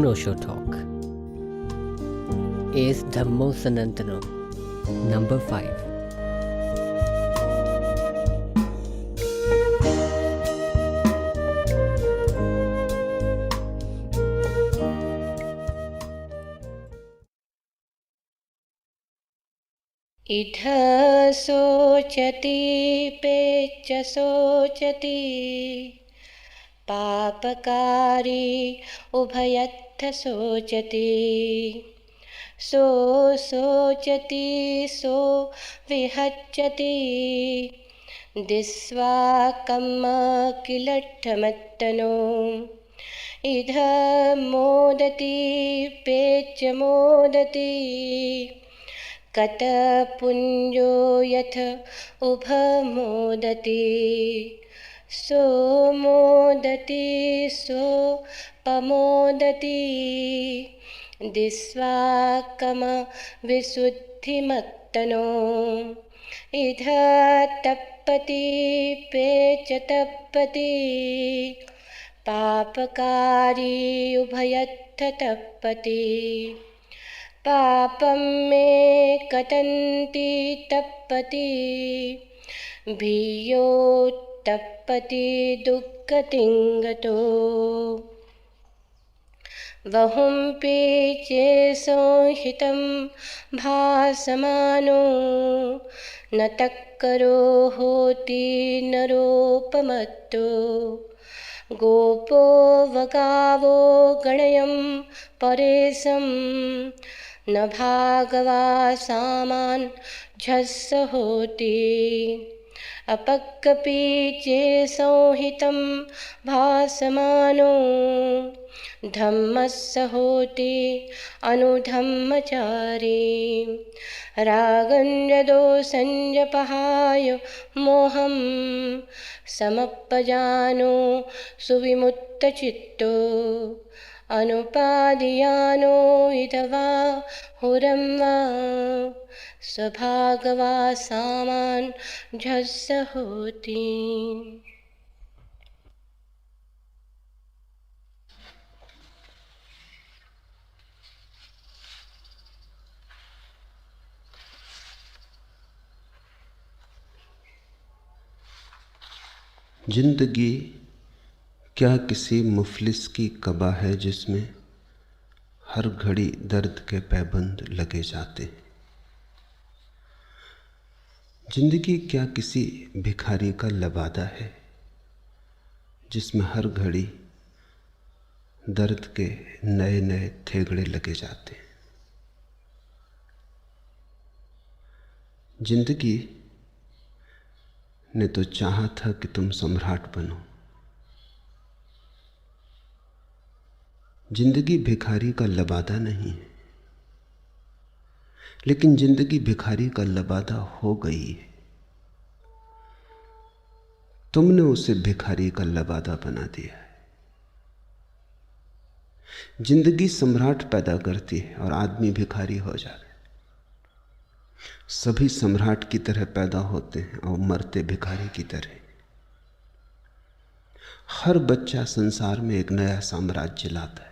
Osho Talk is Dhammo Sanantano, number 5. इध शोचति पेच शोचति पापकारी उभयत्थ शोचति सो शोचति सो विहच्यति दिस्वा कम्म किलट्ठमत्तनो इध मोदति पेच मोदति कतपुञ्जो यथ उभमोदति सो मोदति सोपमोदति दिस्वाकम विशुद्धिमत्तनो इध तप्पति पेच तप्पति पापकारी उभयत्थ तप्पति पापं मे कटन्ति तप्पति भीयो तप्पति दुःखतिङ्गतो वहुंपि चेसंहितं भासमानो न तक्करो होति नरोपमत्तो गोपो वगावो गणयं परेशं न भागवा सामान झस्स होति अपक्कपि चेसंहितं भासमानो धम्मस्य होति अनुधम्मचारी रागञ्जदोषञ्जपहाय मोहं समप्पजानो सुविमुक्तचित्तो अनुपादियानो इदवा हुरं वा स्वभागवा सामान झस्स होति। जिंदगी क्या किसी मुफलिस की कबा है जिसमें हर घड़ी दर्द के पैबंद लगे जाते हैं। जिंदगी क्या किसी भिखारी का लबादा है जिसमें हर घड़ी दर्द के नए नए थेगड़े लगे जाते हैं। जिंदगी ने तो चाहा था कि तुम सम्राट बनो। जिंदगी भिखारी का लबादा नहीं है, लेकिन जिंदगी भिखारी का लबादा हो गई है। तुमने उसे भिखारी का लबादा बना दिया है। जिंदगी सम्राट पैदा करती है और आदमी भिखारी हो जाता है। सभी सम्राट की तरह पैदा होते हैं और मरते भिखारी की तरह। हर बच्चा संसार में एक नया साम्राज्य लाता है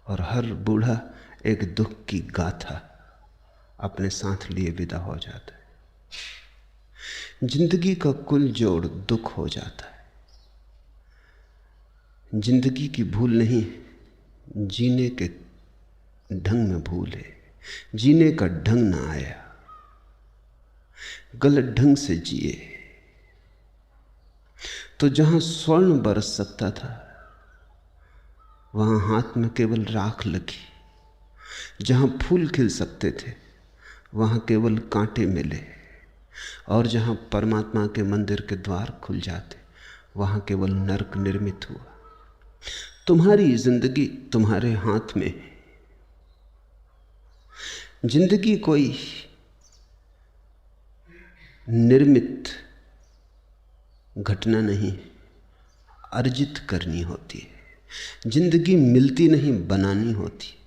और हर बूढ़ा एक दुख की गाथा अपने साथ लिए विदा हो जाता है। जिंदगी का कुल जोड़ दुख हो जाता है। जिंदगी की भूल नहीं, जीने के ढंग में भूल है। जीने का ढंग ना आया, गलत ढंग से जिए तो जहां स्वर्ण बरस सकता था वहां हाथ में केवल राख लगी। जहां फूल खिल सकते थे वहां केवल कांटे मिले, और जहां परमात्मा के मंदिर के द्वार खुल जाते वहां केवल नरक निर्मित हुआ। तुम्हारी जिंदगी तुम्हारे हाथ में है। जिंदगी कोई निर्मित घटना नहीं, अर्जित करनी होती है। जिंदगी मिलती नहीं, बनानी होती।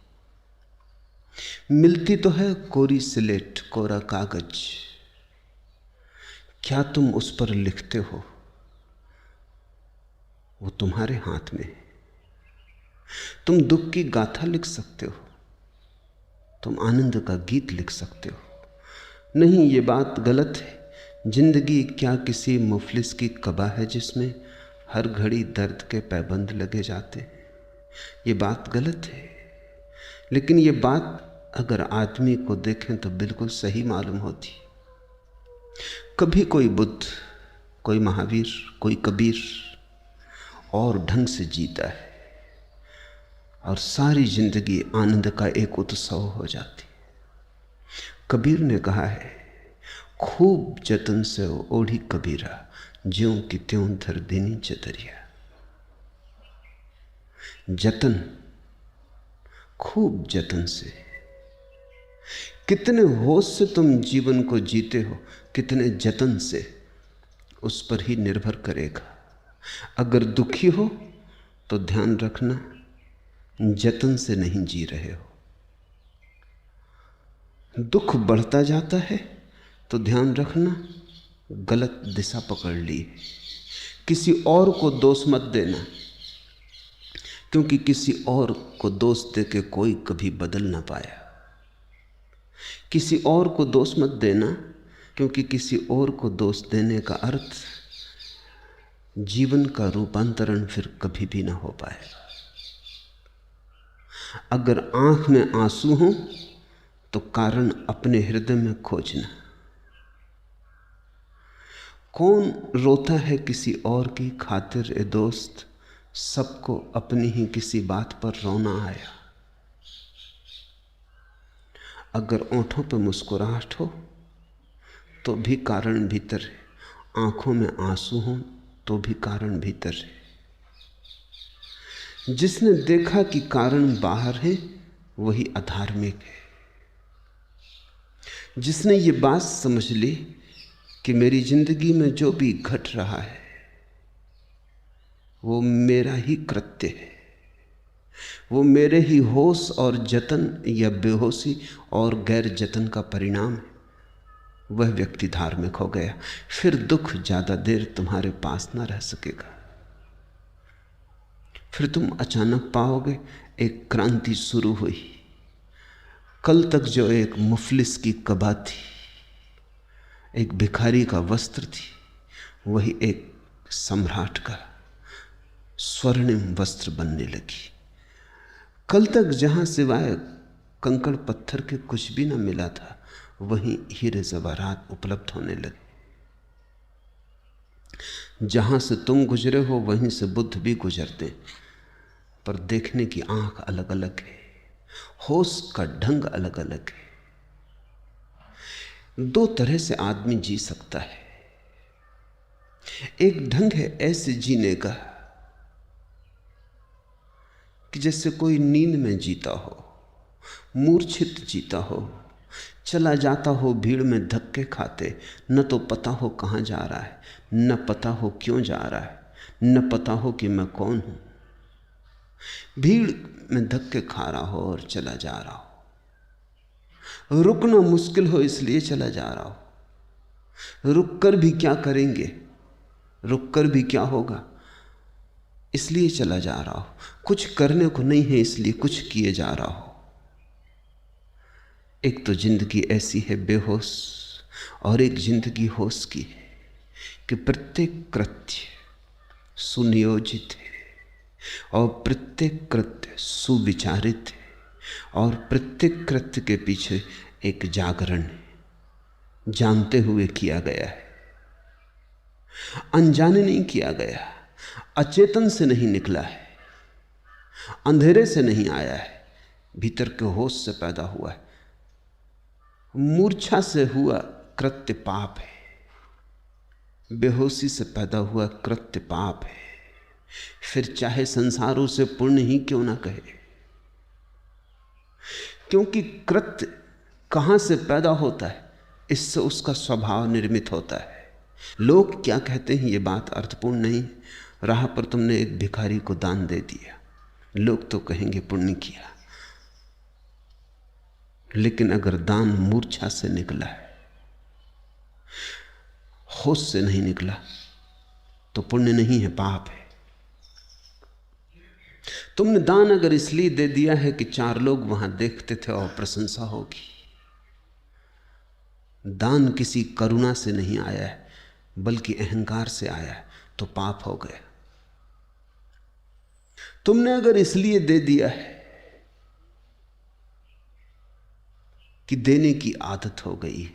मिलती तो है कोरी स्लेट, कोरा कागज। क्या तुम उस पर लिखते हो वो तुम्हारे हाथ में है। तुम दुख की गाथा लिख सकते हो, तुम आनंद का गीत लिख सकते हो। नहीं, ये बात गलत है। जिंदगी क्या किसी मुफलिस की कबा है जिसमें हर घड़ी दर्द के पैबंद लगे जाते हैं? ये बात गलत है। लेकिन ये बात अगर आदमी को देखें तो बिल्कुल सही मालूम होती। कभी कोई बुद्ध, कोई महावीर, कोई कबीर और ढंग से जीता है और सारी जिंदगी आनंद का एक उत्सव हो जाती। कबीर ने कहा है, खूब जतन से ओढ़ी कबीरा, ज्यों की त्यों धर देनी चतरिया। जतन, खूब जतन से। कितने होश से तुम जीवन को जीते हो, कितने जतन से, उस पर ही निर्भर करेगा। अगर दुखी हो तो ध्यान रखना जतन से नहीं जी रहे हो। दुख बढ़ता जाता है तो ध्यान रखना गलत दिशा पकड़ ली है। किसी और को दोष मत देना, क्योंकि किसी और को दोष देके कोई कभी बदल ना पाया। किसी और को दोष मत देना, क्योंकि किसी और को दोष देने का अर्थ जीवन का रूपांतरण फिर कभी भी ना हो पाएगा। अगर आंख में आंसू हो तो कारण अपने हृदय में खोजना। कौन रोता है किसी और की खातिर ए दोस्त, सबको अपनी ही किसी बात पर रोना आया। अगर ओंठों पर मुस्कुराहट हो तो भी कारण भीतर है, आंखों में आंसू हो तो भी कारण भीतर है। जिसने देखा कि कारण बाहर है वही अधार्मिक है। जिसने ये बात समझ ली कि मेरी जिंदगी में जो भी घट रहा है वो मेरा ही कृत्य है, वो मेरे ही होश और जतन या बेहोशी और गैर जतन का परिणाम है, वह व्यक्ति धार्मिक हो गया। फिर दुख ज्यादा देर तुम्हारे पास ना रह सकेगा। फिर तुम अचानक पाओगे एक क्रांति शुरू हुई। कल तक जो एक मुफलिस की कबा थी, एक भिखारी का वस्त्र थी, वही एक सम्राट का स्वर्णिम वस्त्र बनने लगी। कल तक जहां सिवाय कंकड़ पत्थर के कुछ भी न मिला था, वहीं हीरे जवाहरात उपलब्ध होने लगे। जहां से तुम गुजरे हो वहीं से बुद्ध भी गुजरते, पर देखने की आंख अलग अलग है, होश का ढंग अलग अलग है। दो तरह से आदमी जी सकता है। एक ढंग है ऐसे जीने का कि जैसे कोई नींद में जीता हो, मूर्छित जीता हो, चला जाता हो भीड़ में धक्के खाते, न तो पता हो कहाँ जा रहा है, न पता हो क्यों जा रहा है, न पता हो कि मैं कौन हूं। भीड़ में धक्के खा रहा हो और चला जा रहा हो, रुकना मुश्किल हो इसलिए चला जा रहा हो। रुक कर भी क्या करेंगे, रुक कर भी क्या होगा, इसलिए चला जा रहा हो। कुछ करने को नहीं है इसलिए कुछ किए जा रहा हो। एक तो जिंदगी ऐसी है बेहोश, और एक जिंदगी होश की है कि प्रत्येक कृत्य सुनियोजित है और प्रत्येक कृत्य सुविचारित है और प्रत्येक कृत्य के पीछे एक जागरण है, जानते हुए किया गया है, अनजाने नहीं किया गया, अचेतन से नहीं निकला है, अंधेरे से नहीं आया है, भीतर के होश से पैदा हुआ है। मूर्छा से हुआ कृत्य पाप है, बेहोशी से पैदा हुआ कृत्य पाप है। फिर चाहे संसार उसे पुण्य ही क्यों ना कहे, क्योंकि कृत्य कहां से पैदा होता है, इससे उसका स्वभाव निर्मित होता है। लोग क्या कहते हैं ये बात अर्थपूर्ण नहीं। राह पर तुमने एक भिखारी को दान दे दिया, लोग तो कहेंगे पुण्य किया, लेकिन अगर दान मूर्छा से निकला है, होश से नहीं निकला, तो पुण्य नहीं है, पाप है। तुमने दान अगर इसलिए दे दिया है कि 4 लोग वहां देखते थे और प्रशंसा होगी, दान किसी करुणा से नहीं आया है बल्कि अहंकार से आया है, तो पाप हो गया। तुमने अगर इसलिए दे दिया है कि देने की आदत हो गई है,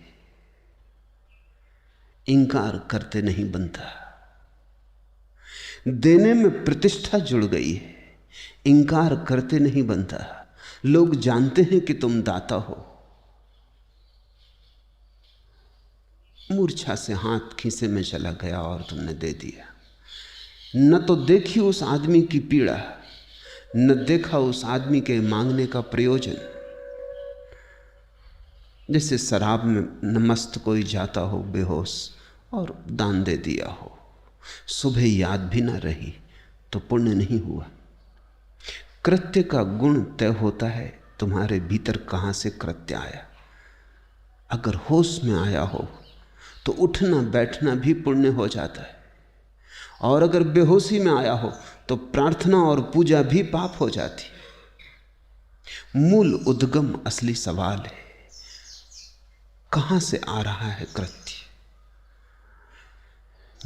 इंकार करते नहीं बनता। देने में प्रतिष्ठा जुड़ गई है, इंकार करते नहीं बनता। लोग जानते हैं कि तुम दाता हो। मूर्छा से हाथ खीसे में चला गया और तुमने दे दिया। न तो देखी उस आदमी की पीड़ा, न देखा उस आदमी के मांगने का प्रयोजन। जैसे शराब में न मस्त कोई जाता हो बेहोश और दान दे दिया हो, सुबह याद भी ना रही तो पुण्य नहीं हुआ। कृत्य का गुण तय होता है तुम्हारे भीतर कहां से कृत्य आया। अगर होश में आया हो तो उठना बैठना भी पुण्य हो जाता है, और अगर बेहोशी में आया हो तो प्रार्थना और पूजा भी पाप हो जाती। मूल उद्गम असली सवाल है, कहां से आ रहा है कृत्य।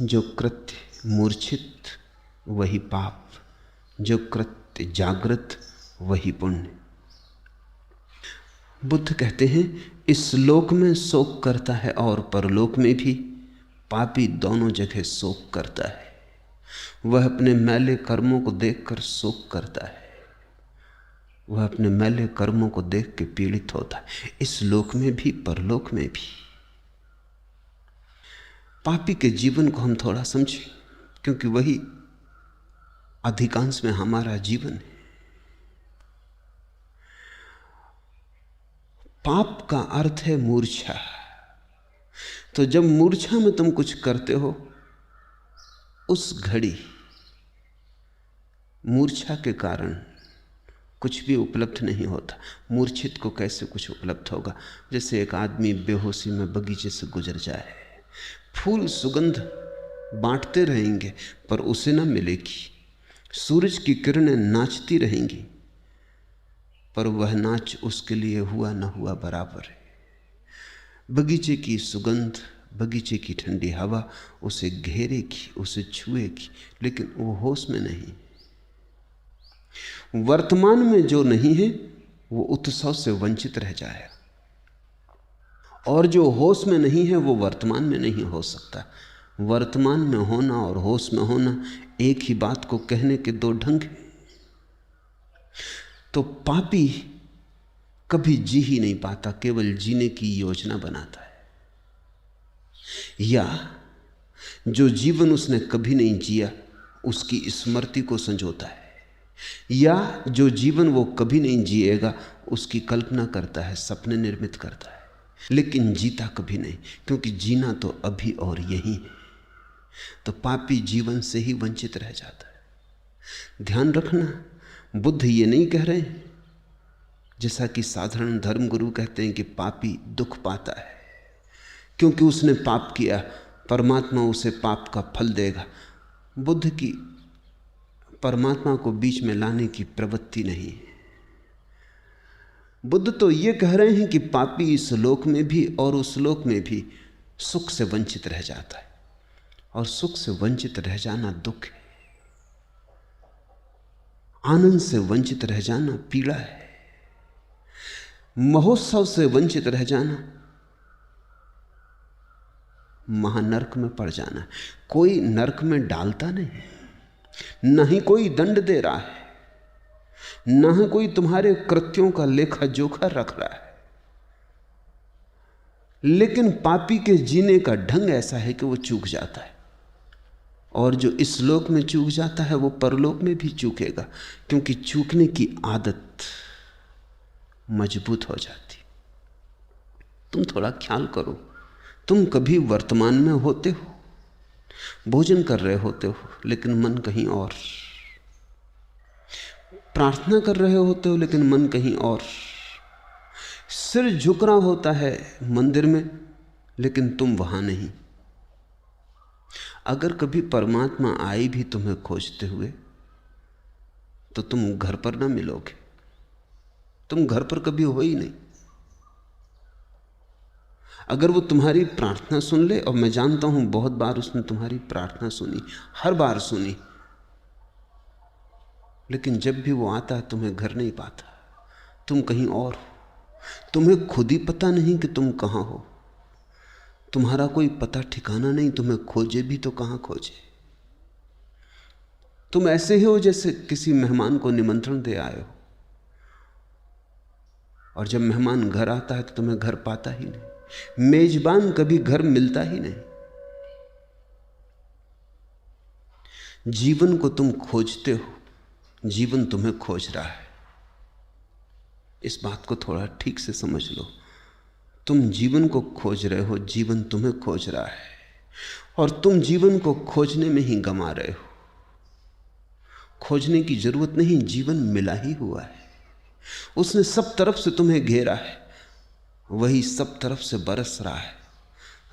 जो कृत्य मूर्छित वही पाप, जो कृत्य जागृत वही पुण्य। बुद्ध कहते हैं इस लोक में शोक करता है और परलोक में भी पापी दोनों जगह शोक करता है। वह अपने मैले कर्मों को देखकर शोक करता है, वह अपने मैले कर्मों को देख के पीड़ित होता है, इस लोक में भी परलोक में भी। पापी के जीवन को हम थोड़ा समझें, क्योंकि वही अधिकांश में हमारा जीवन है। पाप का अर्थ है मूर्छा। तो जब मूर्छा में तुम कुछ करते हो, उस घड़ी मूर्छा के कारण कुछ भी उपलब्ध नहीं होता। मूर्छित को कैसे कुछ उपलब्ध होगा? जैसे एक आदमी बेहोशी में बगीचे से गुजर जाए, फूल सुगंध बांटते रहेंगे पर उसे ना मिलेगी। सूरज की किरणें नाचती रहेंगी पर वह नाच उसके लिए हुआ न हुआ बराबर है। बगीचे की सुगंध, बगीचे की ठंडी हवा उसे घेरेगी, उसे छुएगी, लेकिन वो होश में नहीं। वर्तमान में जो नहीं है वो उत्सव से वंचित रह जाएगा, और जो होश में नहीं है वो वर्तमान में नहीं हो सकता। वर्तमान में होना और होश में होना एक ही बात को कहने के दो ढंग हैं। तो पापी कभी जी ही नहीं पाता, केवल जीने की योजना बनाता है। या जो जीवन उसने कभी नहीं जिया उसकी स्मृति को संजोता है, या जो जीवन वो कभी नहीं जिएगा उसकी कल्पना करता है, सपने निर्मित करता है, लेकिन जीता कभी नहीं, क्योंकि जीना तो अभी और यही है। तो पापी जीवन से ही वंचित रह जाता है। ध्यान रखना, बुद्ध ये नहीं कह रहे हैं जैसा कि साधारण धर्मगुरु कहते हैं कि पापी दुख पाता है क्योंकि उसने पाप किया, परमात्मा उसे पाप का फल देगा। बुद्ध की परमात्मा को बीच में लाने की प्रवृत्ति नहीं है। बुद्ध तो ये कह रहे हैं कि पापी इस लोक में भी और उस लोक में भी सुख से वंचित रह जाता है, और सुख से वंचित रह जाना दुख है, आनंद से वंचित रह जाना पीड़ा है, महोत्सव से वंचित रह जाना महानरक में पड़ जाना। कोई नरक में डालता नहीं, न ही कोई दंड दे रहा है, न ही कोई तुम्हारे कृत्यों का लेखा जोखा रख रहा है, लेकिन पापी के जीने का ढंग ऐसा है कि वो चूक जाता है, और जो इस लोक में चूक जाता है वो परलोक में भी चूकेगा, क्योंकि चूकने की आदत मजबूत हो जाती। तुम थोड़ा ख्याल करो, तुम कभी वर्तमान में होते हो, भोजन कर रहे होते हो लेकिन मन कहीं और, प्रार्थना कर रहे होते हो लेकिन मन कहीं और, सिर झुक रहा होता है मंदिर में लेकिन तुम वहां नहीं। अगर कभी परमात्मा आई भी तुम्हें खोजते हुए तो तुम घर पर ना मिलोगे। तुम घर पर कभी हो ही नहीं। अगर वो तुम्हारी प्रार्थना सुन ले, और मैं जानता हूं बहुत बार उसने तुम्हारी प्रार्थना सुनी, हर बार सुनी, लेकिन जब भी वो आता है तुम्हें घर नहीं पाता, तुम कहीं और हो। तुम्हें खुद ही पता नहीं कि तुम कहां हो। तुम्हारा कोई पता ठिकाना नहीं, तुम्हें खोजे भी तो कहां खोजे। तुम ऐसे ही हो जैसे किसी मेहमान को निमंत्रण दे आए हो, और जब मेहमान घर आता है तो तुम्हें घर पाता ही नहीं। मेजबान कभी घर मिलता ही नहीं। जीवन को तुम खोजते हो, जीवन तुम्हें खोज रहा है। इस बात को थोड़ा ठीक से समझ लो। तुम जीवन को खोज रहे हो, जीवन तुम्हें खोज रहा है, और तुम जीवन को खोजने में ही गंवा रहे हो। खोजने की जरूरत नहीं, जीवन मिला ही हुआ है। उसने सब तरफ से तुम्हें घेरा है, वही सब तरफ से बरस रहा है।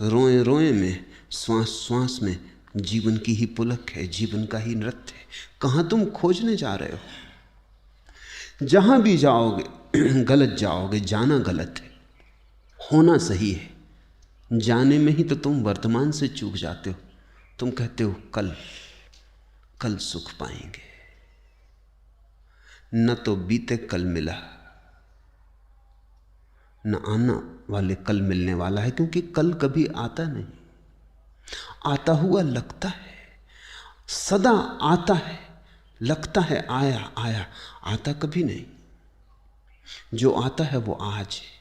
रोए रोए में, श्वास श्वास में जीवन की ही पुलक है, जीवन का ही नृत्य है। कहां तुम खोजने जा रहे हो? जहां भी जाओगे गलत जाओगे। जाना गलत है, होना सही है। जाने में ही तो तुम वर्तमान से चूक जाते हो। तुम कहते हो कल, कल सुख पाएंगे। न तो बीते कल मिला, न आना वाले कल मिलने वाला है, क्योंकि कल कभी आता नहीं। आता हुआ लगता है, सदा आता है, लगता है आया आया, आता कभी नहीं। जो आता है वो आज है,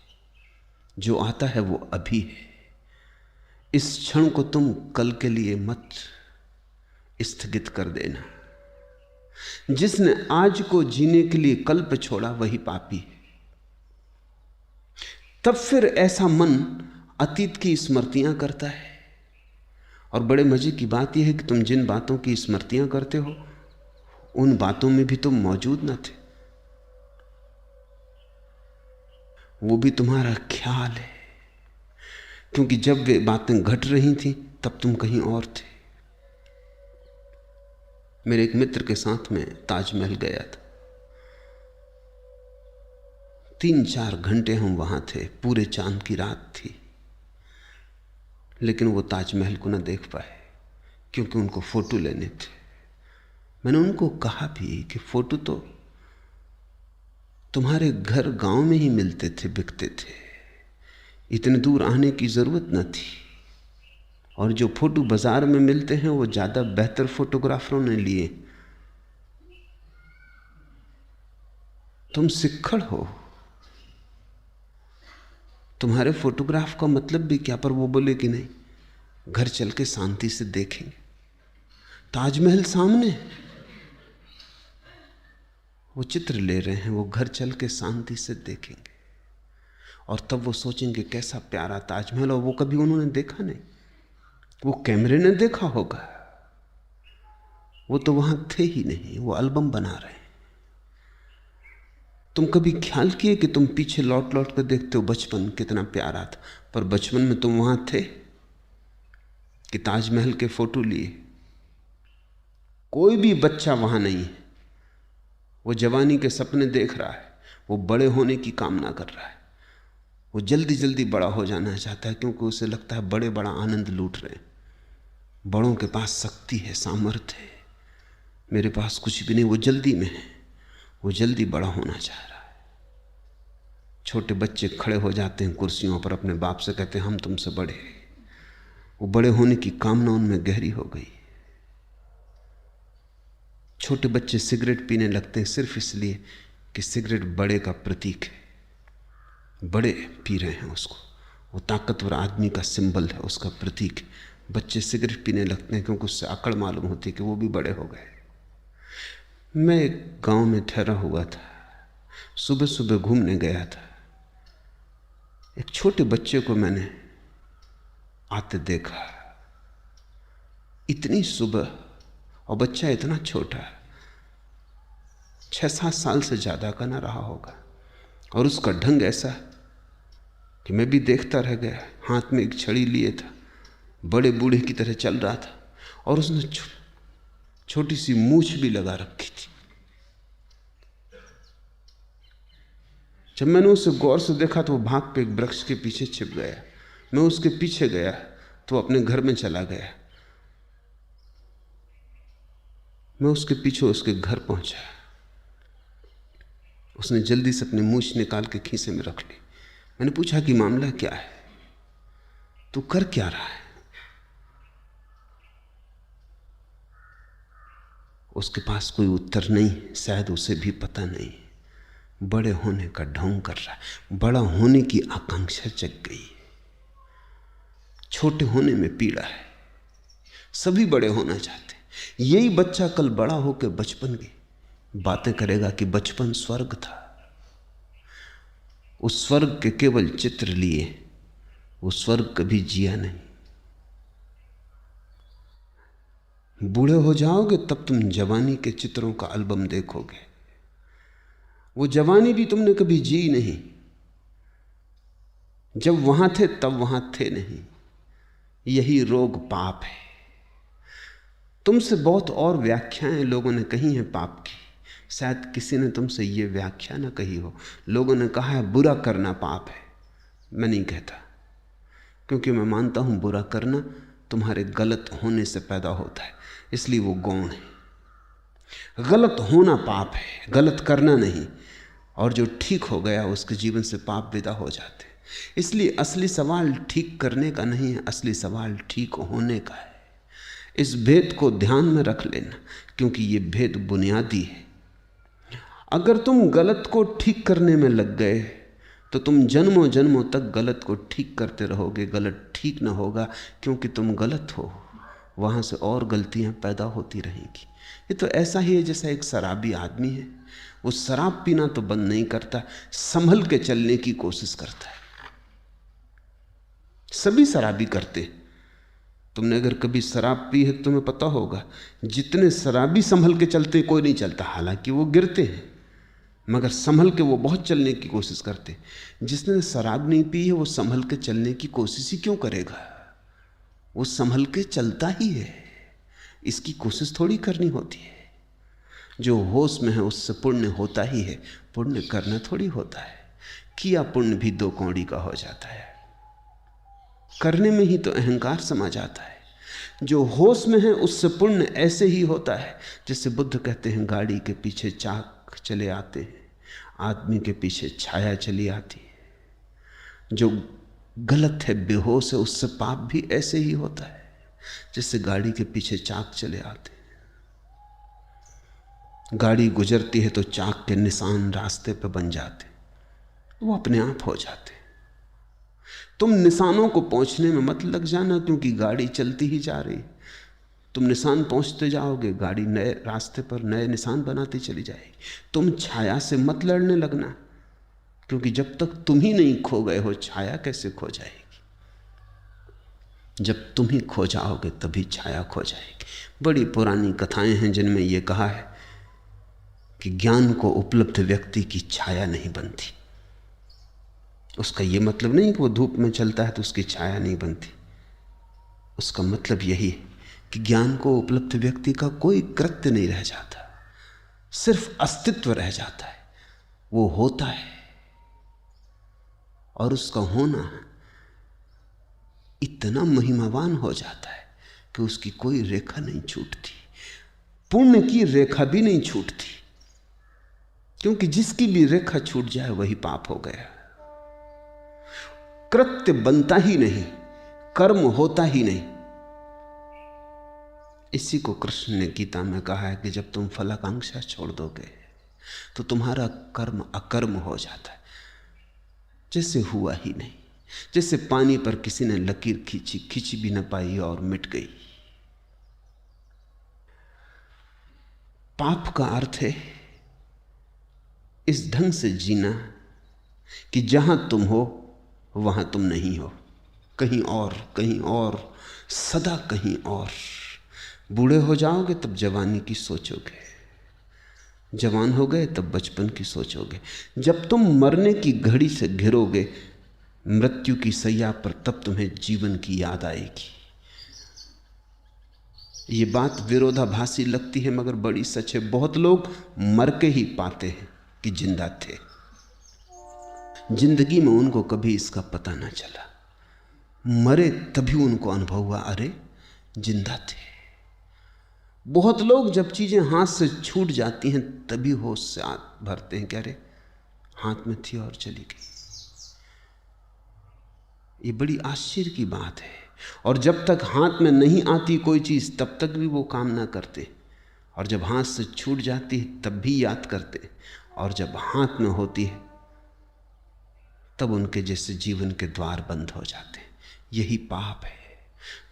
जो आता है वो अभी है। इस क्षण को तुम कल के लिए मत स्थगित कर देना। जिसने आज को जीने के लिए कल पे छोड़ा वही पापी है। तब फिर ऐसा मन अतीत की स्मृतियां करता है, और बड़े मजे की बात यह है कि तुम जिन बातों की स्मृतियां करते हो उन बातों में भी तुम मौजूद न थे। वो भी तुम्हारा ख्याल है, क्योंकि जब वे बातें घट रही थी तब तुम कहीं और थे। मेरे एक मित्र के साथ में ताजमहल गया था। 3-4 घंटे हम वहां थे, पूरे चांद की रात थी, लेकिन वो ताजमहल को न देख पाए क्योंकि उनको फोटो लेने थे। मैंने उनको कहा भी कि फोटो तो तुम्हारे घर गांव में ही मिलते थे, बिकते थे, इतने दूर आने की जरूरत न थी। और जो फोटो बाजार में मिलते हैं वो ज्यादा बेहतर फोटोग्राफरों ने लिए। तुम सिक्खड़ हो, तुम्हारे फोटोग्राफ का मतलब भी क्या? पर वो बोले कि नहीं, घर चल के शांति से देखेंगे। ताजमहल सामने, वो चित्र ले रहे हैं, वो घर चल के शांति से देखेंगे, और तब वो सोचेंगे कैसा प्यारा ताजमहल। और वो कभी उन्होंने देखा नहीं, वो कैमरे ने देखा होगा, वो तो वहां थे ही नहीं, वो एल्बम बना रहे हैं। तुम कभी ख्याल किए कि तुम पीछे लौट लौट कर देखते हो बचपन कितना प्यारा था, पर बचपन में तुम वहां थे कि ताजमहल के फोटो लिए? कोई भी बच्चा वहां नहीं है। वो जवानी के सपने देख रहा है, वो बड़े होने की कामना कर रहा है, वो जल्दी जल्दी बड़ा हो जाना चाहता है, क्योंकि उसे लगता है बड़े बड़ा आनंद लूट रहे हैं, बड़ों के पास शक्ति है, सामर्थ्य है, मेरे पास कुछ भी नहीं। वो जल्दी में है, वो जल्दी बड़ा होना चाह रहा है। छोटे बच्चे खड़े हो जाते हैं कुर्सियों पर, अपने बाप से कहते हैं हम तुमसे बड़े हैं। वो बड़े होने की कामना उनमें गहरी हो गई। छोटे बच्चे सिगरेट पीने लगते हैं सिर्फ इसलिए कि सिगरेट बड़े का प्रतीक है, बड़े पी रहे हैं उसको, वो ताकतवर आदमी का सिंबल है, उसका प्रतीक है। बच्चे सिगरेट पीने लगते हैं क्योंकि उससे अकड़ मालूम होती है कि वो भी बड़े हो गए। मैं एक गांव में ठहरा हुआ था, सुबह सुबह घूमने गया था। एक छोटे बच्चे को मैंने आते देखा, इतनी सुबह, और बच्चा इतना छोटा, 6-7 साल से ज्यादा का ना रहा होगा, और उसका ढंग ऐसा कि मैं भी देखता रह गया। हाथ में एक छड़ी लिए था, बड़े बूढ़े की तरह चल रहा था, और उसने छोटी सी मूछ भी लगा रखी थी। जब मैंने उसे गौर से देखा तो वो भाग के एक वृक्ष के पीछे छिप गया। मैं उसके पीछे गया तो अपने घर में चला गया। मैं उसके पीछे उसके घर पहुंचा। उसने जल्दी से अपनी मूछ निकाल के खीसे में रख ली। मैंने पूछा कि मामला क्या है, तू कर क्या रहा है? उसके पास कोई उत्तर नहीं, शायद उसे भी पता नहीं। बड़े होने का ढोंग कर रहा है, बड़ा होने की आकांक्षा जग गई। छोटे होने में पीड़ा है, सभी बड़े होना चाहते हैं। यही बच्चा कल बड़ा होकर बचपन की बातें करेगा कि बचपन स्वर्ग था। उस स्वर्ग के केवल चित्र लिए, वो स्वर्ग कभी जिया नहीं। बूढ़े हो जाओगे तब तुम जवानी के चित्रों का एल्बम देखोगे। वो जवानी भी तुमने कभी जी नहीं। जब वहां थे तब वहां थे नहीं। यही रोग पाप है। तुमसे बहुत और व्याख्याएं लोगों ने कही हैं पाप की, शायद किसी ने तुमसे ये व्याख्या ना कही हो। लोगों ने कहा है बुरा करना पाप है। मैं नहीं कहता, क्योंकि मैं मानता हूं बुरा करना तुम्हारे गलत होने से पैदा होता है, इसलिए वो गौण है। गलत होना पाप है, गलत करना नहीं। और जो ठीक हो गया उसके जीवन से पाप विदा हो जाते। इसलिए असली सवाल ठीक करने का नहीं है, असली सवाल ठीक होने का है। इस भेद को ध्यान में रख लेना, क्योंकि ये भेद बुनियादी है। अगर तुम गलत को ठीक करने में लग गए तो तुम जन्मों जन्मों तक गलत को ठीक करते रहोगे। गलत ठीक ना होगा, क्योंकि तुम गलत हो, वहाँ से और गलतियाँ पैदा होती रहेंगी। ये तो ऐसा ही है जैसा एक शराबी आदमी है, वो शराब पीना तो बंद नहीं करता, संभल के चलने की कोशिश करता है। सभी शराबी करते। तुमने अगर कभी शराब पी है तो तुम्हें पता होगा, जितने शराबी संभल के चलते कोई नहीं चलता। हालांकि वो गिरते हैं, मगर संभल के वो बहुत चलने की कोशिश करते। जिसने शराब नहीं पी है वो संभल के चलने की कोशिश ही क्यों करेगा? वो संभल के चलता ही है, इसकी कोशिश थोड़ी करनी होती है। जो होश में है उससे पुण्य होता ही है, पुण्य करना थोड़ी होता है। किया पुण्य भी 2 कौड़ी का हो जाता है। करने में ही तो अहंकार समा जाता है। जो होश में है उससे पुण्य ऐसे ही होता है जैसे बुद्ध कहते हैं, गाड़ी के पीछे चाक चले आते हैं, आदमी के पीछे छाया चली आती है। जो गलत है, बेहोश है, उससे पाप भी ऐसे ही होता है जैसे गाड़ी के पीछे चाक चले आते हैं। गाड़ी गुजरती है तो चाक के निशान रास्ते पे बन जाते, वो अपने आप हो जाते। तुम निशानों को पहुंचने में मत लग जाना, क्योंकि गाड़ी चलती ही जा रही। तुम निशान पहुंचते जाओगे, गाड़ी नए रास्ते पर नए निशान बनाती चली जाएगी। तुम छाया से मत लड़ने लगना, क्योंकि जब तक तुम ही नहीं खो गए हो, छाया कैसे खो जाएगी? जब तुम ही खो जाओगे तभी छाया खो जाएगी। बड़ी पुरानी कथाएं हैं जिनमें यह कहा है कि ज्ञान को उपलब्ध व्यक्ति की छाया नहीं बनती। उसका यह मतलब नहीं कि वो धूप में चलता है तो उसकी छाया नहीं बनती। उसका मतलब यही है कि ज्ञान को उपलब्ध व्यक्ति का कोई कृत्य नहीं रह जाता, सिर्फ अस्तित्व रह जाता है। वो होता है और उसका होना इतना महिमावान हो जाता है कि उसकी कोई रेखा नहीं छूटती। पुण्य की रेखा भी नहीं छूटती, क्योंकि जिसकी भी रेखा छूट जाए वही पाप हो गया। कृत्य बनता ही नहीं, कर्म होता ही नहीं। इसी को कृष्ण ने गीता में कहा है कि जब तुम फलाकांक्षा छोड़ दोगे तो तुम्हारा कर्म अकर्म हो जाता है, जैसे हुआ ही नहीं। जैसे पानी पर किसी ने लकीर खींची, खींची भी न पाई और मिट गई। पाप का अर्थ है इस ढंग से जीना कि जहां तुम हो वहां तुम नहीं हो, कहीं और, सदा कहीं और। बूढ़े हो जाओगे तब जवानी की सोचोगे, जवान हो गए तब बचपन की सोचोगे। जब तुम मरने की घड़ी से घिरोगे, मृत्यु की सैया पर, तब तुम्हें जीवन की याद आएगी। ये बात विरोधाभासी लगती है मगर बड़ी सच है। बहुत लोग मर के ही पाते हैं कि जिंदा थे। जिंदगी में उनको कभी इसका पता ना चला, मरे तभी उनको अनुभव हुआ अरे जिंदा थे। बहुत लोग जब चीजें हाथ से छूट जाती हैं तभी होश से भरते हैं कि अरे हाथ में थी और चली गई। ये बड़ी आश्चर्य की बात है। और जब तक हाथ में नहीं आती कोई चीज तब तक भी वो काम ना करते, और जब हाथ से छूट जाती है तब भी याद करते, और जब हाथ में होती है तब उनके जैसे जीवन के द्वार बंद हो जाते हैं। यही पाप है।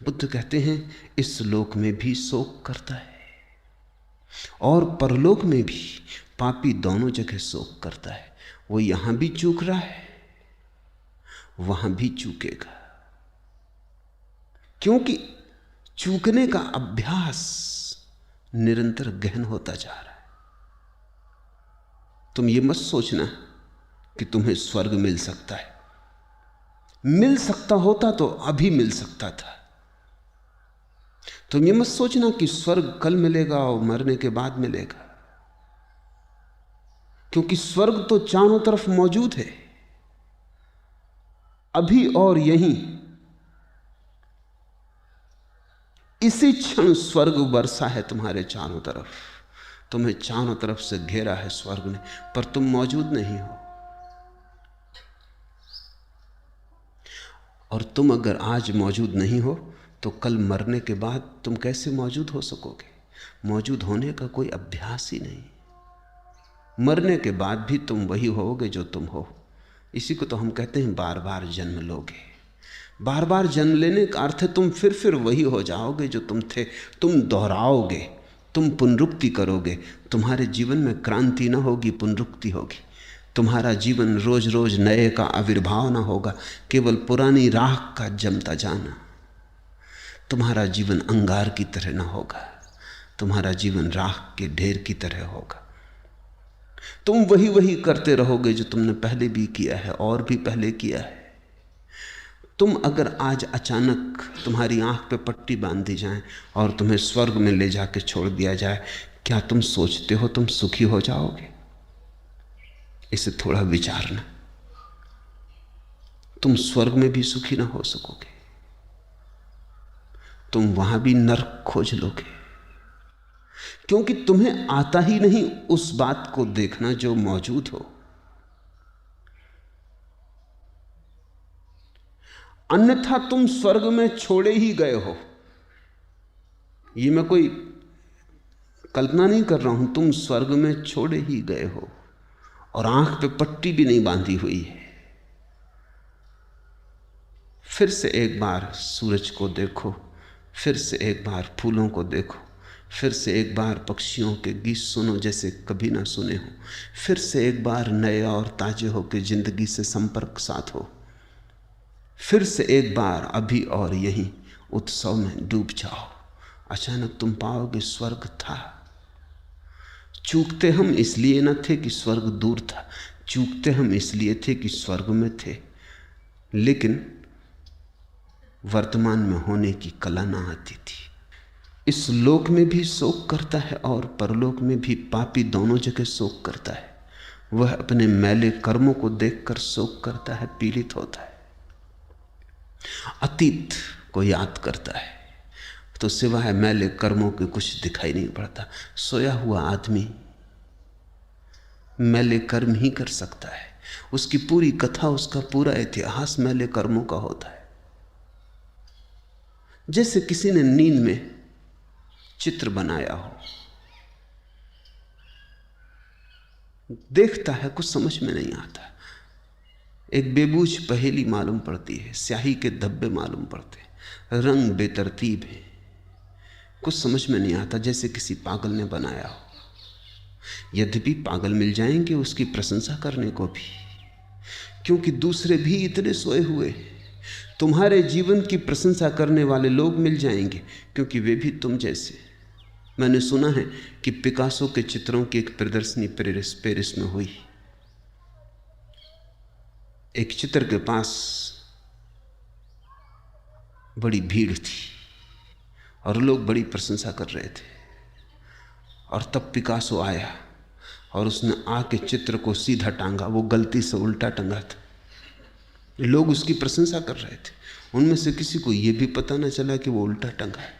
बुद्ध कहते हैं इस लोक में भी शोक करता है और परलोक में भी। पापी दोनों जगह शोक करता है। वो यहां भी चूक रहा है, वहां भी चूकेगा, क्योंकि चूकने का अभ्यास निरंतर गहन होता जा रहा है। तुम ये मत सोचना कि तुम्हें स्वर्ग मिल सकता है। मिल सकता होता तो अभी मिल सकता था। तुम ये मत सोचना कि स्वर्ग कल मिलेगा और मरने के बाद मिलेगा, क्योंकि स्वर्ग तो चारों तरफ मौजूद है, अभी और यहीं। इसी क्षण स्वर्ग वर्षा है तुम्हारे चारों तरफ, तुम्हें चारों तरफ से घेरा है स्वर्ग ने, पर तुम मौजूद नहीं हो। और तुम अगर आज मौजूद नहीं हो तो कल मरने के बाद तुम कैसे मौजूद हो सकोगे? मौजूद होने का कोई अभ्यास ही नहीं। मरने के बाद भी तुम वही होगे जो तुम हो। इसी को तो हम कहते हैं बार बार जन्म लोगे। बार बार जन्म लेने का अर्थ है तुम फिर वही हो जाओगे जो तुम थे। तुम दोहराओगे, तुम पुनरुक्ति करोगे। तुम्हारे जीवन में क्रांति ना होगी, पुनरुक्ति होगी। तुम्हारा जीवन रोज रोज नए का आविर्भाव ना होगा, केवल पुरानी राख का जमता जाना। तुम्हारा जीवन अंगार की तरह ना होगा, तुम्हारा जीवन राख के ढेर की तरह होगा। तुम वही करते रहोगे जो तुमने पहले भी किया है और भी पहले किया है। तुम अगर आज अचानक तुम्हारी आंख पे पट्टी बांध दी जाए और तुम्हें स्वर्ग में ले जाके छोड़ दिया जाए, क्या तुम सोचते हो तुम सुखी हो जाओगे? इसे थोड़ा विचारना। तुम स्वर्ग में भी सुखी ना हो सकोगे, तुम वहां भी नरक खोज लोगे, क्योंकि तुम्हें आता ही नहीं उस बात को देखना जो मौजूद हो। अन्यथा तुम स्वर्ग में छोड़े ही गए हो। ये मैं कोई कल्पना नहीं कर रहा हूं, तुम स्वर्ग में छोड़े ही गए हो और आंख पे पट्टी भी नहीं बांधी हुई है। फिर से एक बार सूरज को देखो, फिर से एक बार फूलों को देखो, फिर से एक बार पक्षियों के गीत सुनो जैसे कभी ना सुने हो। फिर से एक बार नए और ताजे होकर जिंदगी से संपर्क साधो। फिर से एक बार अभी और यहीं उत्सव में डूब जाओ। अचानक तुम पाओगे स्वर्ग था। चूकते हम इसलिए न थे कि स्वर्ग दूर था, चूकते हम इसलिए थे कि स्वर्ग में थे, लेकिन वर्तमान में होने की कला ना आती थी। इस लोक में भी शोक करता है और परलोक में भी पापी दोनों जगह शोक करता है। वह अपने मैले कर्मों को देखकर शोक करता है, पीड़ित होता है। अतीत को याद करता है तो सिवाय मैले कर्मों के कुछ दिखाई नहीं पड़ता। सोया हुआ आदमी मैले कर्म ही कर सकता है। उसकी पूरी कथा, उसका पूरा इतिहास मैले कर्मों का होता है। जैसे किसी ने नींद में चित्र बनाया हो, देखता है कुछ समझ में नहीं आता, एक बेबूझ पहेली मालूम पड़ती है, स्याही के धब्बे मालूम पड़ते हैं, रंग बेतरतीब है, कुछ समझ में नहीं आता, जैसे किसी पागल ने बनाया हो। यद्यपि पागल मिल जाएंगे उसकी प्रशंसा करने को भी, क्योंकि दूसरे भी इतने सोए हुए। तुम्हारे जीवन की प्रशंसा करने वाले लोग मिल जाएंगे, क्योंकि वे भी तुम जैसे। मैंने सुना है कि पिकासो के चित्रों की एक प्रदर्शनी पेरिस में हुई। एक चित्र के पास बड़ी भीड़ थी और लोग बड़ी प्रशंसा कर रहे थे, और तब पिकासो आया और उसने आके चित्र को सीधा टांगा। वो गलती से उल्टा टंगा था। लोग उसकी प्रशंसा कर रहे थे। उनमें से किसी को यह भी पता न चला कि वो उल्टा टंगा है।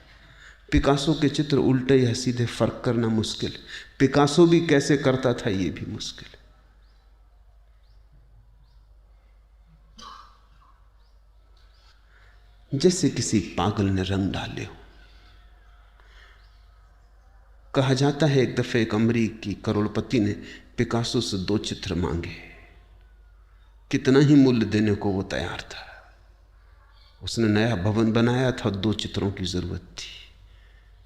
पिकासो के चित्र उल्टे या सीधे फर्क करना मुश्किल है। पिकासो भी कैसे करता था ये भी मुश्किल है। जैसे किसी पागल ने रंग डाले हो। कहा जाता है एक दफे एक अमरीकी करोड़पति ने पिकासो से 2 चित्र मांगे। कितना ही मूल्य देने को वो तैयार था। उसने नया भवन बनाया था, 2 चित्रों की जरूरत थी।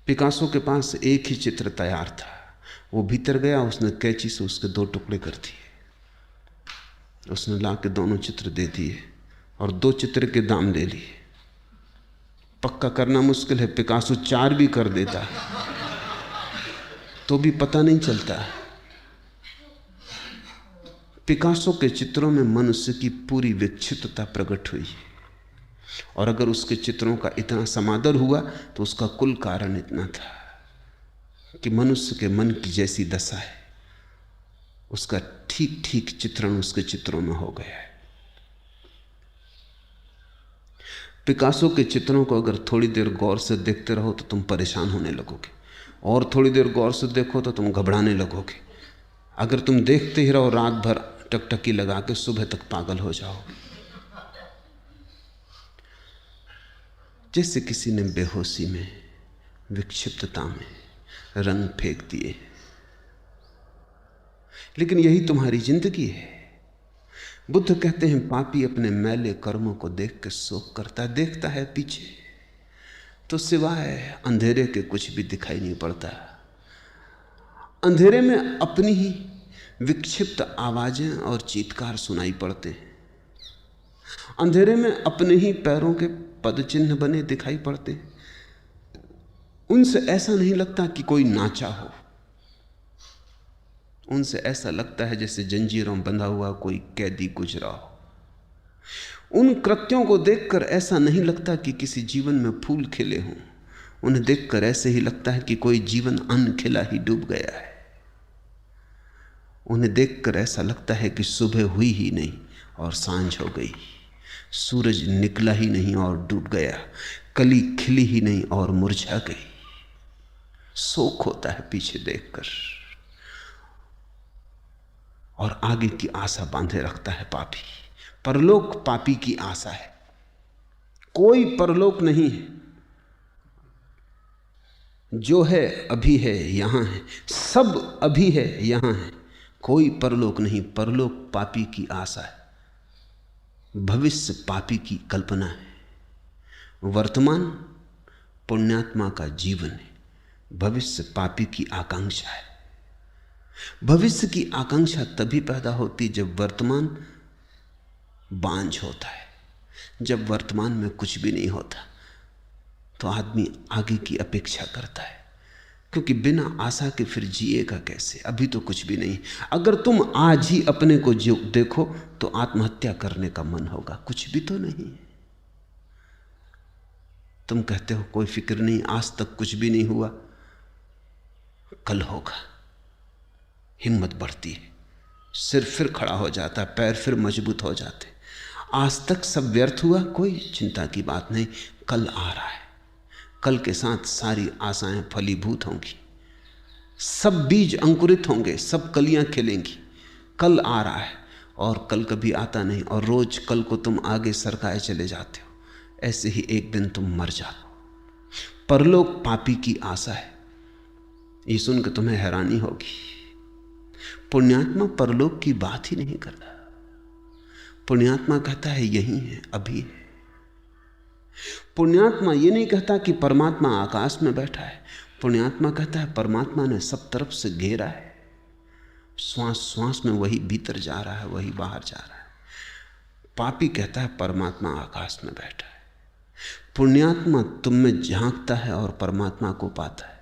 पिकासो के पास एक ही चित्र तैयार था। वो भीतर गया, उसने कैंची से उसके 2 टुकड़े कर दिए। उसने ला के दोनों चित्र दे दिए और 2 चित्र के दाम ले लिए। पक्का करना मुश्किल है, पिकासो 4 भी कर देता तो भी पता नहीं चलता। पिकासो के चित्रों में मनुष्य की पूरी विक्षिप्तता प्रकट हुई, और अगर उसके चित्रों का इतना समादर हुआ तो उसका कुल कारण इतना था कि मनुष्य के मन की जैसी दशा है उसका ठीक ठीक चित्रण उसके चित्रों में हो गया है। पिकासो के चित्रों को अगर थोड़ी देर गौर से देखते रहो तो तुम परेशान होने लगोगे, और थोड़ी देर गौर से देखो तो तुम घबराने लगोगे। अगर तुम देखते ही रहो रात भर टकटकी लगा के, सुबह तक पागल हो जाओगे। जैसे किसी ने बेहोशी में, विक्षिप्तता में रंग फेंक दिए। लेकिन यही तुम्हारी जिंदगी है। बुद्ध कहते हैं पापी अपने मैले कर्मों को देख के शोक करता है, देखता है पीछे तो सिवाय अंधेरे के कुछ भी दिखाई नहीं पड़ता। अंधेरे में अपनी ही विक्षिप्त आवाजें और चीत्कार सुनाई पड़ते हैं। अंधेरे में अपने ही पैरों के पद चिन्ह बने दिखाई पड़ते हैं। उनसे ऐसा नहीं लगता कि कोई नाचा हो, उनसे ऐसा लगता है जैसे जंजीरों बंधा हुआ कोई कैदी गुजरा हो। उन कृत्यों को देखकर ऐसा नहीं लगता कि किसी जीवन में फूल खिले हों। उन्हें देखकर ऐसे ही लगता है कि कोई जीवन अनखिला ही डूब गया है। उन्हें देखकर ऐसा लगता है कि सुबह हुई ही नहीं और सांझ हो गई, सूरज निकला ही नहीं और डूब गया, कली खिली ही नहीं और मुरझा गई। शोक होता है पीछे देखकर, और आगे की आशा बांधे रखता है पापी। परलोक पापी की आशा है। कोई परलोक नहीं है। जो है अभी है, यहां है, सब अभी है, यहां है। कोई परलोक नहीं। परलोक पापी की आशा है, भविष्य पापी की कल्पना है। वर्तमान पुण्यात्मा का जीवन है, भविष्य पापी की आकांक्षा है। भविष्य की आकांक्षा तभी पैदा होती जब वर्तमान बांझ होता है। जब वर्तमान में कुछ भी नहीं होता तो आदमी आगे की अपेक्षा करता है, क्योंकि बिना आशा के फिर जिएगा कैसे? अभी तो कुछ भी नहीं। अगर तुम आज ही अपने को जो देखो तो आत्महत्या करने का मन होगा, कुछ भी तो नहीं है। तुम कहते हो कोई फिक्र नहीं, आज तक कुछ भी नहीं हुआ, कल होगा। हिम्मत बढ़ती है, सिर फिर खड़ा हो जाता, पैर फिर मजबूत हो जाते। आज तक सब व्यर्थ हुआ, कोई चिंता की बात नहीं, कल आ रहा है। कल के साथ सारी आशाएं फलीभूत होंगी, सब बीज अंकुरित होंगे, सब कलियां खिलेंगी। कल आ रहा है और कल कभी आता नहीं, और रोज कल को तुम आगे सरकाए चले जाते हो। ऐसे ही एक दिन तुम मर जाते हो। परलोक पापी की आशा है। ये सुनकर तुम्हें हैरानी होगी, पुण्यात्मा परलोक की बात ही नहीं करता। पुण्यात्मा कहता है यही है, अभी है। पुण्यात्मा ये नहीं कहता कि परमात्मा आकाश में बैठा है। पुण्यात्मा कहता है परमात्मा ने सब तरफ से घेरा है, श्वास श्वास में वही भीतर जा रहा है, वही बाहर जा रहा है। पापी कहता है परमात्मा आकाश में बैठा है। पुण्यात्मा तुम में झांकता है और परमात्मा को पाता है।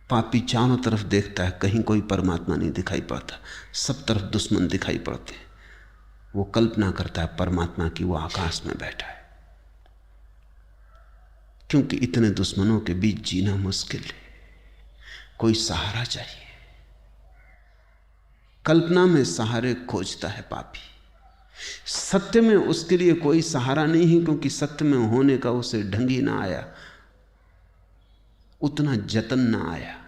पापी चारों तरफ देखता है, कहीं कोई परमात्मा नहीं दिखाई पड़ता, सब तरफ दुश्मन दिखाई पड़ते हैं। वो कल्पना करता है परमात्मा की वो आकाश में बैठा है, क्योंकि इतने दुश्मनों के बीच जीना मुश्किल है। कोई सहारा चाहिए। कल्पना में सहारे खोजता है पापी। सत्य में उसके लिए कोई सहारा नहीं है, क्योंकि सत्य में होने का उसे ढंग ही ना आया, उतना जतन ना आया।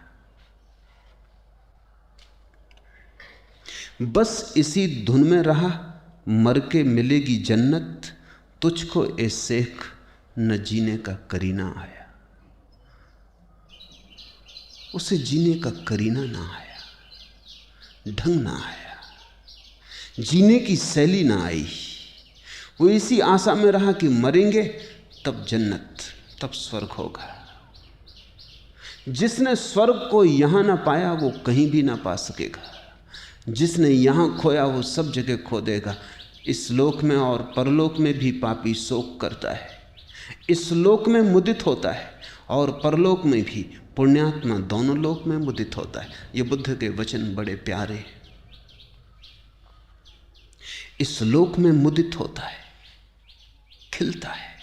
बस इसी धुन में रहा, मर के मिलेगी जन्नत, तुझको ए शेख न जीने का करीना आया। उसे जीने का करीना ना आया, ढंग ना आया, जीने की शैली ना आई। वो इसी आशा में रहा कि मरेंगे तब जन्नत, तब स्वर्ग होगा। जिसने स्वर्ग को यहां ना पाया वो कहीं भी ना पा सकेगा। जिसने यहां खोया वो सब जगह खो देगा। इस लोक में और परलोक में भी पापी शोक करता है। इस लोक में मुदित होता है और परलोक में भी। पुण्यात्मा दोनों लोक में मुदित होता है। ये बुद्ध के वचन बड़े प्यारे हैं। इस लोक में मुदित होता है, खिलता है,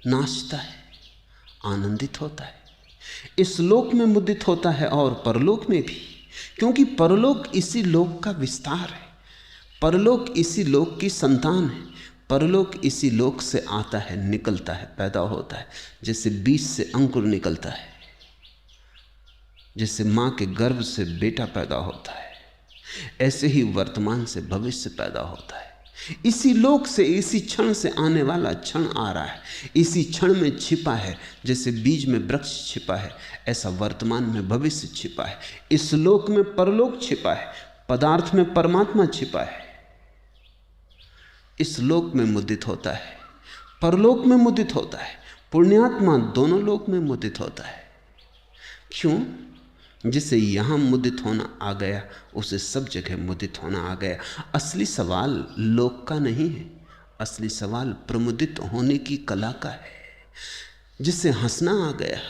नाचता है, आनंदित होता है। इस लोक में मुदित होता है और परलोक में भी, क्योंकि परलोक इसी लोक का विस्तार है। परलोक इसी लोक की संतान है। परलोक इसी लोक से आता है, निकलता है, पैदा होता है। जैसे बीज से अंकुर निकलता है, जैसे मां के गर्भ से बेटा पैदा होता है, ऐसे ही वर्तमान से भविष्य पैदा होता है। इसी लोक से, इसी क्षण से आने वाला क्षण आ रहा है। इसी क्षण में छिपा है। जैसे बीज में वृक्ष छिपा है, ऐसा वर्तमान में भविष्य छिपा है। इस लोक में परलोक छिपा है, पदार्थ में परमात्मा छिपा है। इस लोक में मुदित होता है, परलोक में मुदित होता है। पुण्यात्मा दोनों लोक में मुदित होता है। क्यों? जिसे यहां मुदित होना आ गया उसे सब जगह मुदित होना आ गया। असली सवाल लोक का नहीं है, असली सवाल प्रमुदित होने की कला का है। जिसे हंसना आ गया,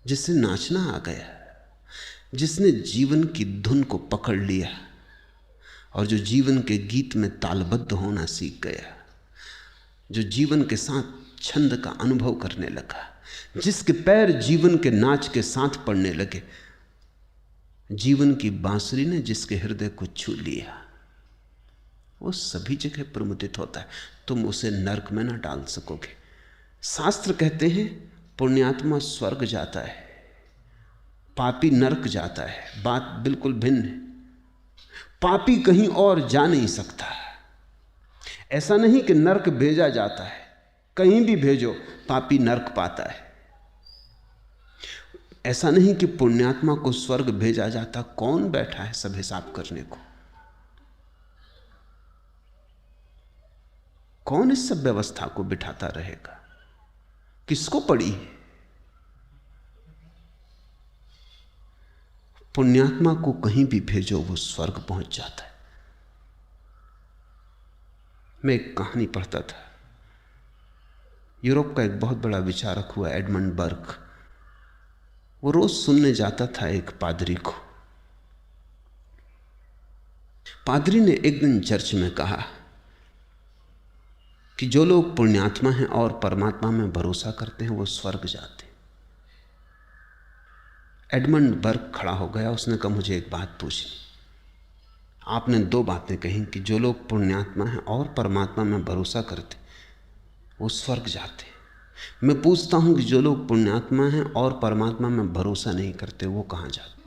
जिसे नाचना आ गया, जिसने जीवन की धुन को पकड़ लिया और जो जीवन के गीत में तालबद्ध होना सीख गया, जो जीवन के साथ छंद का अनुभव करने लगा, जिसके पैर जीवन के नाच के साथ पड़ने लगे, जीवन की बांसुरी ने जिसके हृदय को छू लिया, वो सभी जगह प्रमुदित होता है। तुम उसे नरक में ना डाल सकोगे। शास्त्र कहते हैं पुण्यात्मा स्वर्ग जाता है, पापी नरक जाता है। बात बिल्कुल भिन्न है। पापी कहीं और जा नहीं सकता। ऐसा नहीं कि नरक भेजा जाता है, कहीं भी भेजो पापी नरक पाता है। ऐसा नहीं कि पुण्यात्मा को स्वर्ग भेजा जाता। कौन बैठा है सब हिसाब करने को? कौन इस सब व्यवस्था को बिठाता रहेगा? किसको पड़ी है? पुण्यात्मा को कहीं भी भेजो वो स्वर्ग पहुंच जाता है। मैं एक कहानी पढ़ता था। यूरोप का एक बहुत बड़ा विचारक हुआ एडमंड बर्ग। वो रोज सुनने जाता था एक पादरी को। पादरी ने एक दिन चर्च में कहा कि जो लोग पुण्यात्मा हैं और परमात्मा में भरोसा करते हैं वो स्वर्ग जाते हैं। एडमंड बर्ग खड़ा हो गया। उसने कहा मुझे एक बात पूछनी। आपने दो बातें कही कि जो लोग पुण्यात्मा हैं और परमात्मा में भरोसा करते वो स्वर्ग जाते। मैं पूछता हूं कि जो लोग पुण्यात्मा हैं और परमात्मा में भरोसा नहीं करते वो कहां जाते?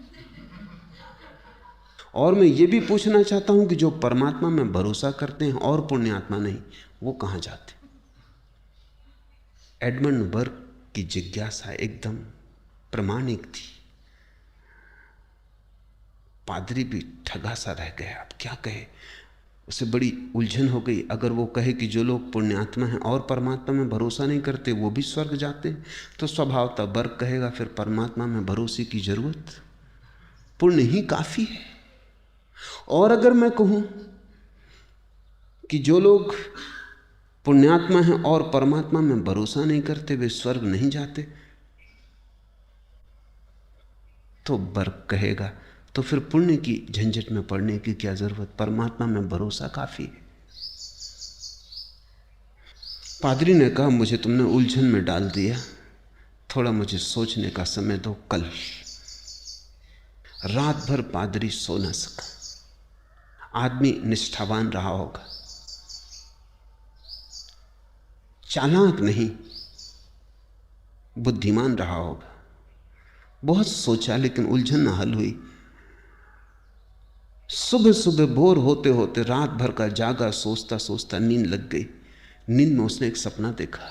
और मैं ये भी पूछना चाहता हूं कि जो परमात्मा में भरोसा करते हैं और पुण्यात्मा नहीं वो कहां जाते? एडमंड बर्ग की जिज्ञासा एकदम प्रामाणिक थी। पादरी भी ठगा सा रह गया। अब क्या कहे? उसे बड़ी उलझन हो गई। अगर वो कहे कि जो लोग पुण्यात्मा हैं और परमात्मा में भरोसा नहीं करते वो भी स्वर्ग जाते हैं, तो स्वभावतः बर्ग कहेगा फिर परमात्मा में भरोसे की जरूरत, पुण्य ही काफी है। और अगर मैं कहूं कि जो लोग पुण्यात्मा हैं और परमात्मा में भरोसा नहीं करते वे स्वर्ग नहीं जाते, तो बर्ग कहेगा तो फिर पुण्य की झंझट में पड़ने की क्या जरूरत? परमात्मा में भरोसा काफी है। पादरी ने कहा मुझे तुमने उलझन में डाल दिया, थोड़ा मुझे सोचने का समय दो। कल रात भर पादरी सो न सका। आदमी निष्ठावान रहा होगा, चालाक नहीं, बुद्धिमान रहा होगा। बहुत सोचा लेकिन उलझन न हल हुई। सुबह सुबह बोर होते होते रात भर का जागा, सोचता सोचता नींद लग गई। नींद में उसने एक सपना देखा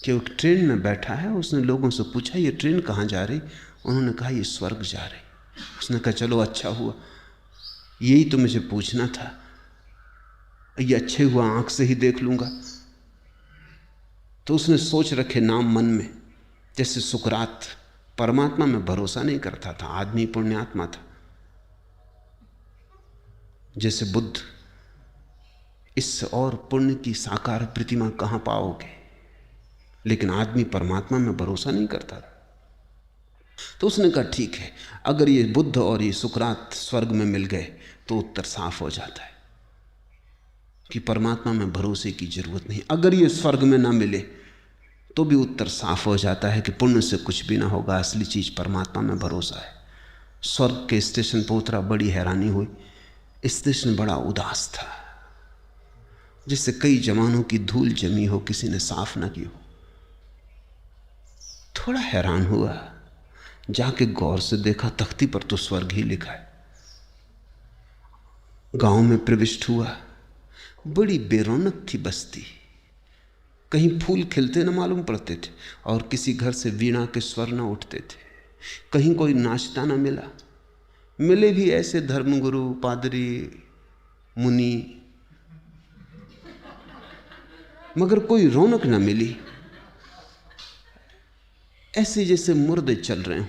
कि वो ट्रेन में बैठा है। उसने लोगों से पूछा ये ट्रेन कहाँ जा रही? उन्होंने कहा ये स्वर्ग जा रही। उसने कहा चलो अच्छा हुआ, यही तो मुझे पूछना था, ये अच्छे हुआ आंख से ही देख लूंगा। तो उसने सोच रखे नाम मन में, जैसे सुकरात परमात्मा में भरोसा नहीं करता था, आदमी पुण्यात्मा था। जैसे बुद्ध, इससे और पुण्य की साकार प्रतिमा कहां पाओगे? लेकिन आदमी परमात्मा में भरोसा नहीं करता। तो उसने कहा ठीक है, अगर ये बुद्ध और ये सुकरात स्वर्ग में मिल गए तो उत्तर साफ हो जाता है कि परमात्मा में भरोसे की जरूरत नहीं। अगर ये स्वर्ग में ना मिले तो भी उत्तर साफ हो जाता है कि पुण्य से कुछ भी ना होगा, असली चीज परमात्मा में भरोसा है। स्वर्ग के स्टेशन पर उतरा, बड़ी हैरानी हुई। स्टेशन बड़ा उदास था, जिससे कई जमानों की धूल जमी हो, किसी ने साफ ना की हो। थोड़ा हैरान हुआ, जाके गौर से देखा, तख्ती पर तो स्वर्ग ही लिखा है। गांव में प्रविष्ट हुआ, बड़ी बेरौनक थी बस्ती। कहीं फूल खिलते न मालूम पड़ते थे और किसी घर से वीणा के स्वर न उठते थे। कहीं कोई नाचता न मिला। मिले भी ऐसे धर्मगुरु, पादरी, मुनि, मगर कोई रौनक न मिली। ऐसे जैसे मुर्दे चल रहे हों।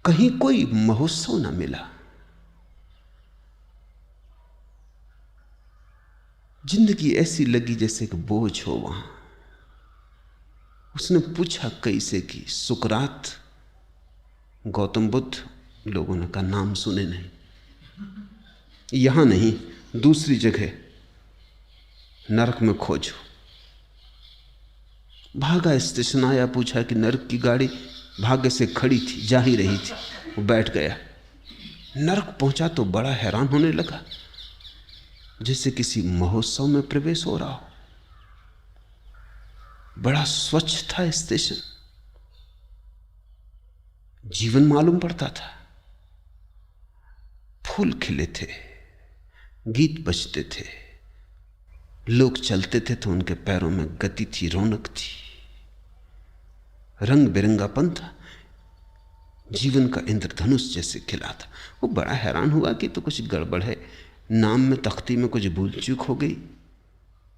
कहीं कोई महोत्सव न मिला। जिंदगी ऐसी लगी जैसे कि बोझ हो वहां। उसने पूछा कैसे कि सुकरात, गौतम बुद्ध? लोगों ने कहा नाम सुने नहीं, यहां नहीं, दूसरी जगह नरक में खोजो। भागा, स्टेशन आया, पूछा कि नरक की गाड़ी भाग्य से खड़ी थी, जा ही रही थी। वो बैठ गया। नरक पहुंचा तो बड़ा हैरान होने लगा, जैसे किसी महोत्सव में प्रवेश हो रहा हो। बड़ा स्वच्छ था स्टेशन, जीवन मालूम पड़ता था। फूल खिले थे, गीत बजते थे, लोग चलते थे तो उनके पैरों में गति थी, रौनक थी, रंग बिरंगापन था, जीवन का इंद्रधनुष जैसे खिला था। वो बड़ा हैरान हुआ कि तो कुछ गड़बड़ है, नाम में, तख्ती में कुछ भूल चूक हो गई,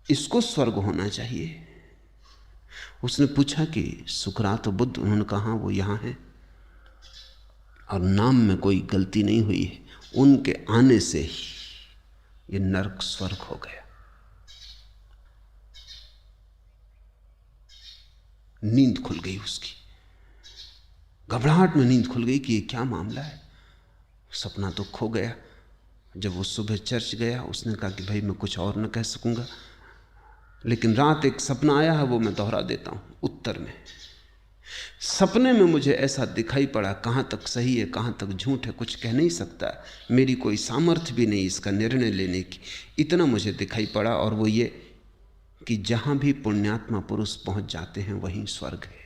इसको स्वर्ग होना चाहिए। उसने पूछा कि सुकरात बुद्ध? उन्होंने कहा वो यहां है और नाम में कोई गलती नहीं हुई है, उनके आने से ही ये नरक स्वर्ग हो गया। नींद खुल गई उसकी, घबराहट में नींद खुल गई कि ये क्या मामला है। सपना तो खो गया। जब वो सुबह चर्च गया, उसने कहा कि भाई मैं कुछ और न कह सकूंगा, लेकिन रात एक सपना आया है, वो मैं दोहरा देता हूं। उत्तर में सपने में मुझे ऐसा दिखाई पड़ा, कहां तक सही है कहां तक झूठ है कुछ कह नहीं सकता, मेरी कोई सामर्थ्य भी नहीं इसका निर्णय लेने की। इतना मुझे दिखाई पड़ा, और वो ये कि जहां भी पुण्यात्मा पुरुष पहुंच जाते हैं वहीं स्वर्ग है,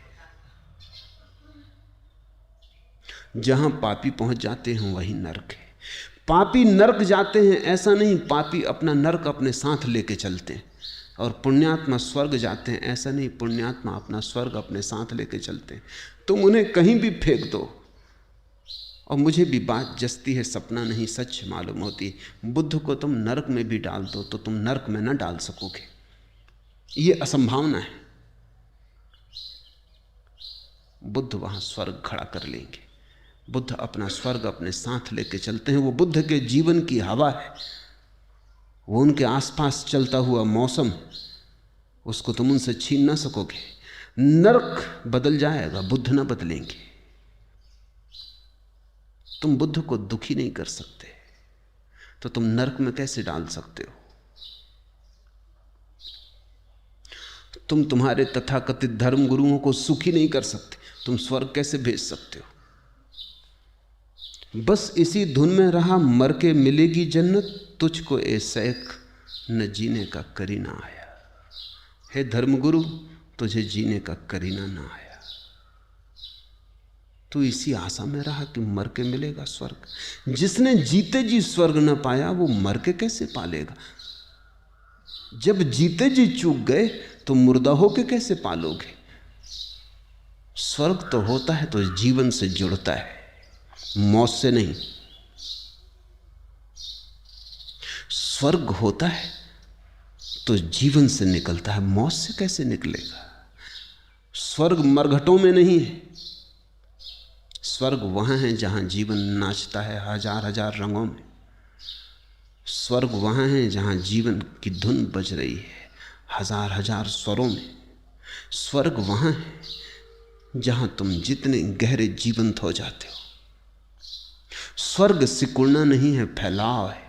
जहां पापी पहुंच जाते हैं वहीं नरक है। पापी नरक जाते हैं ऐसा नहीं, पापी अपना नरक अपने साथ लेके चलते हैं। और पुण्यात्मा स्वर्ग जाते हैं ऐसा नहीं, पुण्यात्मा अपना स्वर्ग अपने साथ लेके चलते हैं। तुम उन्हें कहीं भी फेंक दो। और मुझे भी बात जचती है, सपना नहीं सच मालूम होती। बुद्ध को तुम नरक में भी डाल दो तो तुम नरक में न डाल सकोगे, ये असंभावना है। बुद्ध वहां स्वर्ग खड़ा कर लेंगे। बुद्ध अपना स्वर्ग अपने साथ लेके चलते हैं। वो बुद्ध के जीवन की हवा है, वो उनके आसपास चलता हुआ मौसम, उसको तुम उनसे छीन ना सकोगे। नरक बदल जाएगा, बुद्ध ना बदलेंगे। तुम बुद्ध को दुखी नहीं कर सकते, तो तुम नरक में कैसे डाल सकते हो? तुम तुम्हारे तथाकथित धर्म गुरुओं को सुखी नहीं कर सकते, तुम स्वर्ग कैसे भेज सकते हो? बस इसी धुन में रहा, मर के मिलेगी जन्नत, तुझको ए सैक न जीने का करीना आया। हे धर्मगुरु, तुझे जीने का करीना ना आया। तू इसी आशा में रहा कि मर के मिलेगा स्वर्ग। जिसने जीते जी स्वर्ग न पाया वो मर के कैसे पालेगा? जब जीते जी चूक गए तो मुर्दा होके कैसे पालोगे? स्वर्ग तो होता है तो जीवन से जुड़ता है, मौत से नहीं। स्वर्ग होता है तो जीवन से निकलता है, मौत से कैसे निकलेगा? स्वर्ग मरघटों में नहीं है। स्वर्ग वहां है जहां जीवन नाचता है हजार हजार रंगों में। स्वर्ग वहां है जहां जीवन की धुन बज रही है हजार हजार स्वरों में। स्वर्ग वहां है जहां तुम जितने गहरे जीवंत हो जाते हो। स्वर्ग सिकुड़ना नहीं है, फैलाव है।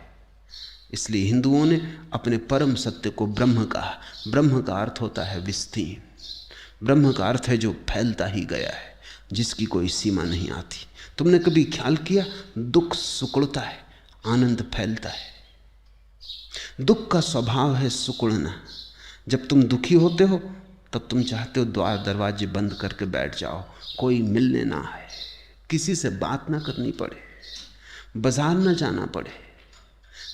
इसलिए हिंदुओं ने अपने परम सत्य को ब्रह्म कहा। ब्रह्म का अर्थ होता है विस्तीर्ण। ब्रह्म का अर्थ है जो फैलता ही गया है, जिसकी कोई सीमा नहीं आती। तुमने कभी ख्याल किया, दुख सिकुड़ता है, आनंद फैलता है। दुख का स्वभाव है सिकुड़ना। जब तुम दुखी होते हो तब तुम चाहते हो द्वार दरवाजे बंद करके बैठ जाओ, कोई मिलने ना आए, किसी से बात ना करनी पड़े, बाजार ना जाना पड़े।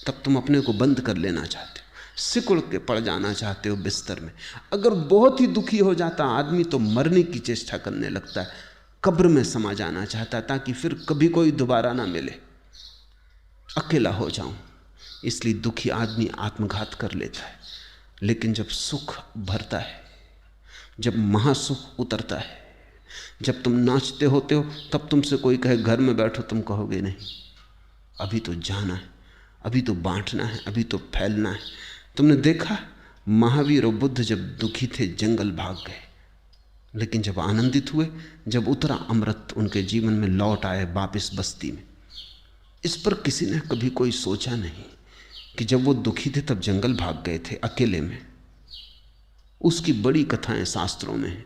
तब तुम अपने को बंद कर लेना चाहते हो, सिकुड़ के पड़ जाना चाहते हो बिस्तर में। अगर बहुत ही दुखी हो जाता आदमी तो मरने की चेष्टा करने लगता है, कब्र में समा जाना चाहता ताकि फिर कभी कोई दोबारा ना मिले, अकेला हो जाऊं। इसलिए दुखी आदमी आत्मघात कर लेता है। लेकिन जब सुख भरता है, जब महासुख उतरता है, जब तुम नाचते होते हो, तब तुमसे कोई कहे घर में बैठो, तुम कहोगे नहीं, अभी तो जाना है, अभी तो बांटना है, अभी तो फैलना है। तुमने देखा महावीर और बुद्ध जब दुखी थे जंगल भाग गए, लेकिन जब आनंदित हुए, जब उतरा अमृत उनके जीवन में, लौट आए वापस बस्ती में। इस पर किसी ने कभी कोई सोचा नहीं कि जब वो दुखी थे तब जंगल भाग गए थे अकेले में। उसकी बड़ी कथाएं शास्त्रों में हैं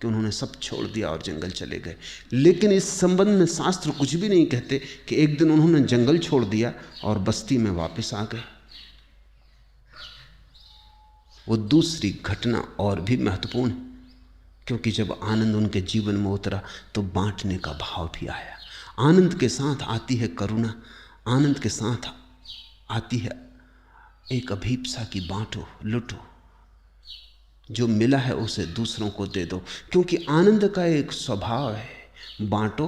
कि उन्होंने सब छोड़ दिया और जंगल चले गए। लेकिन इस संबंध में शास्त्र कुछ भी नहीं कहते कि एक दिन उन्होंने जंगल छोड़ दिया और बस्ती में वापस आ गए। वो दूसरी घटना और भी महत्वपूर्ण है, क्योंकि जब आनंद उनके जीवन में उतरा तो बांटने का भाव भी आया। आनंद के साथ आती है करुणा, आनंद के साथ आती है एक अभीप्सा की बांटो, लुटो, जो मिला है उसे दूसरों को दे दो। क्योंकि आनंद का एक स्वभाव है, बांटो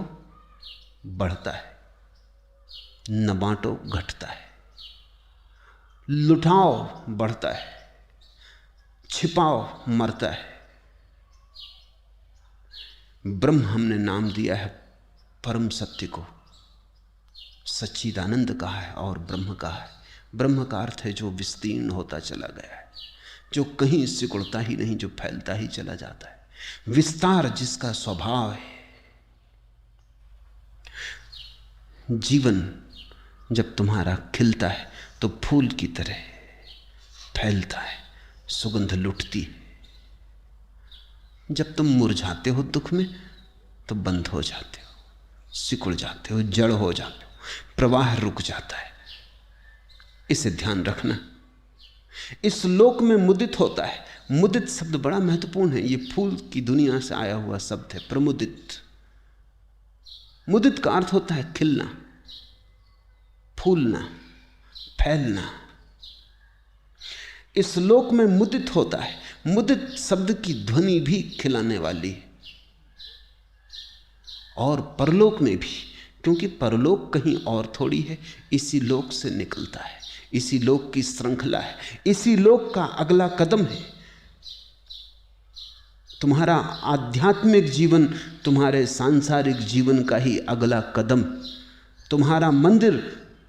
बढ़ता है, न बांटो घटता है, लुटाओ बढ़ता है, छिपाओ मरता है। ब्रह्म हमने नाम दिया है परम सत्य को, सच्चिदानंद कहा है और ब्रह्म कहा है। ब्रह्म का अर्थ है जो विस्तीर्ण होता चला गया है, जो कहीं सिकुड़ता ही नहीं, जो फैलता ही चला जाता है, विस्तार जिसका स्वभाव है। जीवन जब तुम्हारा खिलता है तो फूल की तरह फैलता है, सुगंध लुटती है। जब तुम मुरझाते हो दुख में तो बंद हो जाते हो, सिकुड़ जाते हो, जड़ हो जाते हो, प्रवाह रुक जाता है। इसे ध्यान रखना। इस लोक में मुदित होता है। मुदित शब्द बड़ा महत्वपूर्ण है, ये फूल की दुनिया से आया हुआ शब्द है, प्रमुदित। मुदित का अर्थ होता है खिलना, फूलना, फैलना। इस लोक में मुदित होता है। मुदित शब्द की ध्वनि भी खिलाने वाली है, और परलोक में भी, क्योंकि परलोक कहीं और थोड़ी है, इसी लोक से निकलता है, इसी लोक की श्रृंखला है, इसी लोक का अगला कदम है। तुम्हारा आध्यात्मिक जीवन तुम्हारे सांसारिक जीवन का ही अगला कदम, तुम्हारा मंदिर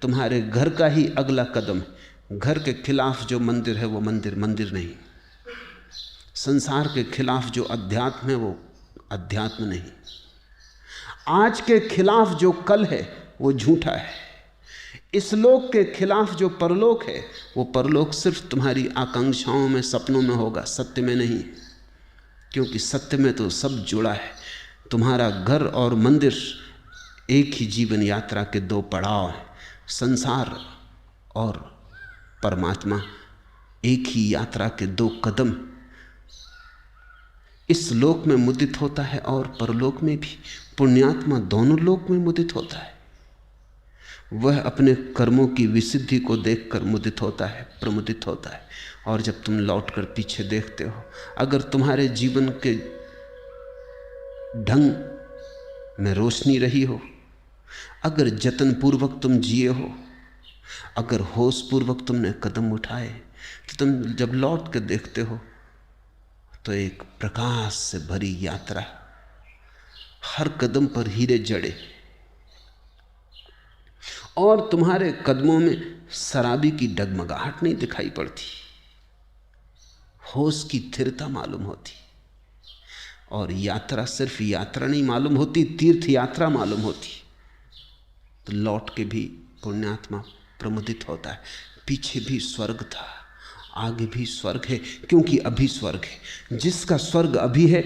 तुम्हारे घर का ही अगला कदम है। घर के खिलाफ जो मंदिर है वो मंदिर मंदिर नहीं, संसार के खिलाफ जो अध्यात्म है वो अध्यात्म नहीं, आज के खिलाफ जो कल है वो झूठा है, इस लोक के खिलाफ जो परलोक है वो परलोक सिर्फ तुम्हारी आकांक्षाओं में, सपनों में होगा, सत्य में नहीं। क्योंकि सत्य में तो सब जुड़ा है। तुम्हारा घर और मंदिर एक ही जीवन यात्रा के दो पड़ाव हैं, संसार और परमात्मा। एक ही यात्रा के दो कदम। इस लोक में मुदित होता है और परलोक में भी। पुण्यात्मा दोनों लोक में मुदित होता है। वह अपने कर्मों की विसिद्धि को देखकर मुदित होता है, प्रमुदित होता है। और जब तुम लौटकर पीछे देखते हो, अगर तुम्हारे जीवन के ढंग में रोशनी रही हो, अगर जतन पूर्वक तुम जिए हो, अगर होश पूर्वक तुमने कदम उठाए, तो तुम जब लौट के देखते हो तो एक प्रकाश से भरी यात्रा, हर कदम पर हीरे जड़े, और तुम्हारे कदमों में शराबी की डगमगाहट नहीं दिखाई पड़ती, होश की स्थिरता मालूम होती। और यात्रा सिर्फ यात्रा नहीं मालूम होती, तीर्थ यात्रा मालूम होती। तो लौट के भी पुण्यात्मा प्रमुदित होता है। पीछे भी स्वर्ग था, आगे भी स्वर्ग है, क्योंकि अभी स्वर्ग है। जिसका स्वर्ग अभी है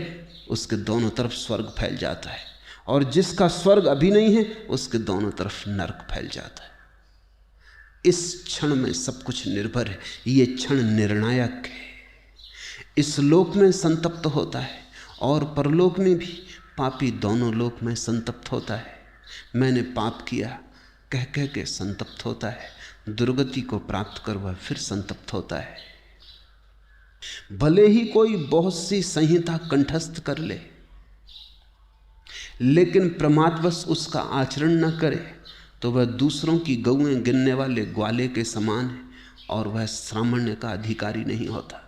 उसके दोनों तरफ स्वर्ग फैल जाता है, और जिसका स्वर्ग अभी नहीं है उसके दोनों तरफ नरक फैल जाता है। इस क्षण में सब कुछ निर्भर है। ये क्षण निर्णायक है। इस लोक में संतप्त होता है और परलोक में भी। पापी दोनों लोक में संतप्त होता है। मैंने पाप किया कह कह के संतप्त होता है। दुर्गति को प्राप्त कर वह फिर संतप्त होता है। भले ही कोई बहुत सी संहिता कंठस्थ कर ले, लेकिन प्रमादवश उसका आचरण न करे तो वह दूसरों की गौएं गिनने वाले ग्वाले के समान है, और वह सामान्य का अधिकारी नहीं होता।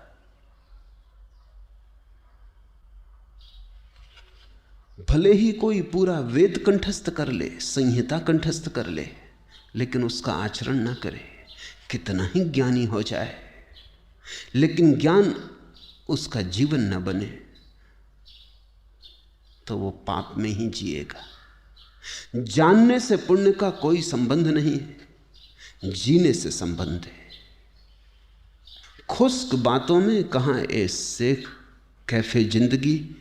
भले ही कोई पूरा वेद कंठस्थ कर ले, संहिता कंठस्थ कर ले, लेकिन उसका आचरण न करे, कितना ही ज्ञानी हो जाए, लेकिन ज्ञान उसका जीवन न बने, तो वो पाप में ही जिएगा। जानने से पुण्य का कोई संबंध नहीं है, जीने से संबंध है। खुश्क बातों में कहाँ ऐसे कैफे जिंदगी,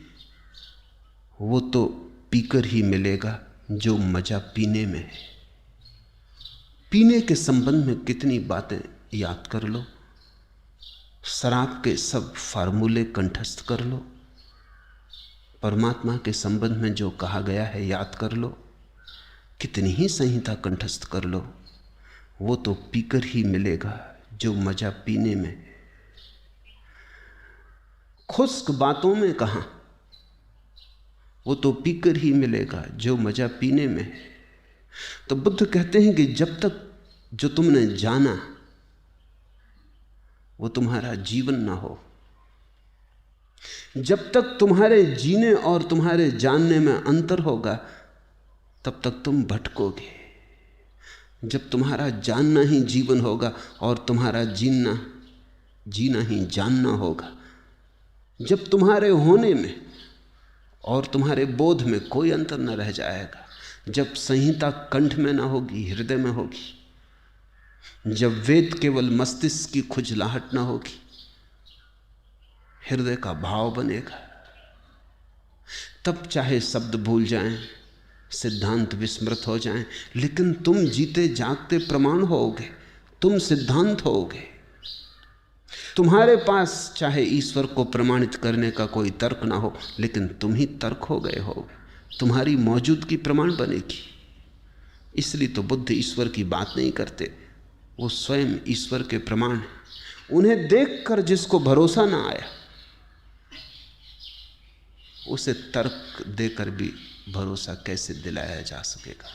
वो तो पीकर ही मिलेगा जो मजा पीने में है। पीने के संबंध में कितनी बातें याद कर लो, शराब के सब फार्मूले कंठस्थ कर लो, परमात्मा के संबंध में जो कहा गया है याद कर लो, कितनी ही संहिता कंठस्थ कर लो, वो तो पीकर ही मिलेगा जो मजा पीने में। खुश्क बातों में कहाँ, वो तो पीकर ही मिलेगा जो मजा पीने में है। तो बुद्ध कहते हैं कि जब तक जो तुमने जाना वो तुम्हारा जीवन ना हो, जब तक तुम्हारे जीने और तुम्हारे जानने में अंतर होगा, तब तक तुम भटकोगे। जब तुम्हारा जानना ही जीवन होगा और तुम्हारा जीना ही जानना होगा, जब तुम्हारे होने में और तुम्हारे बोध में कोई अंतर न रह जाएगा, जब संहिता कंठ में ना होगी, हृदय में होगी, जब वेद केवल मस्तिष्क की खुजलाहट ना होगी, हृदय का भाव बनेगा, तब चाहे शब्द भूल जाएं, सिद्धांत विस्मृत हो जाएं, लेकिन तुम जीते जागते प्रमाण होगे, तुम सिद्धांत होगे। तुम्हारे पास चाहे ईश्वर को प्रमाणित करने का कोई तर्क ना हो, लेकिन तुम ही तर्क हो गए होगे, तुम्हारी मौजूदगी प्रमाण बनेगी। इसलिए तो बुद्ध ईश्वर की बात नहीं करते, वो स्वयं ईश्वर के प्रमाण हैं। उन्हें देखकर जिसको भरोसा ना आया, उसे तर्क देकर भी भरोसा कैसे दिलाया जा सकेगा।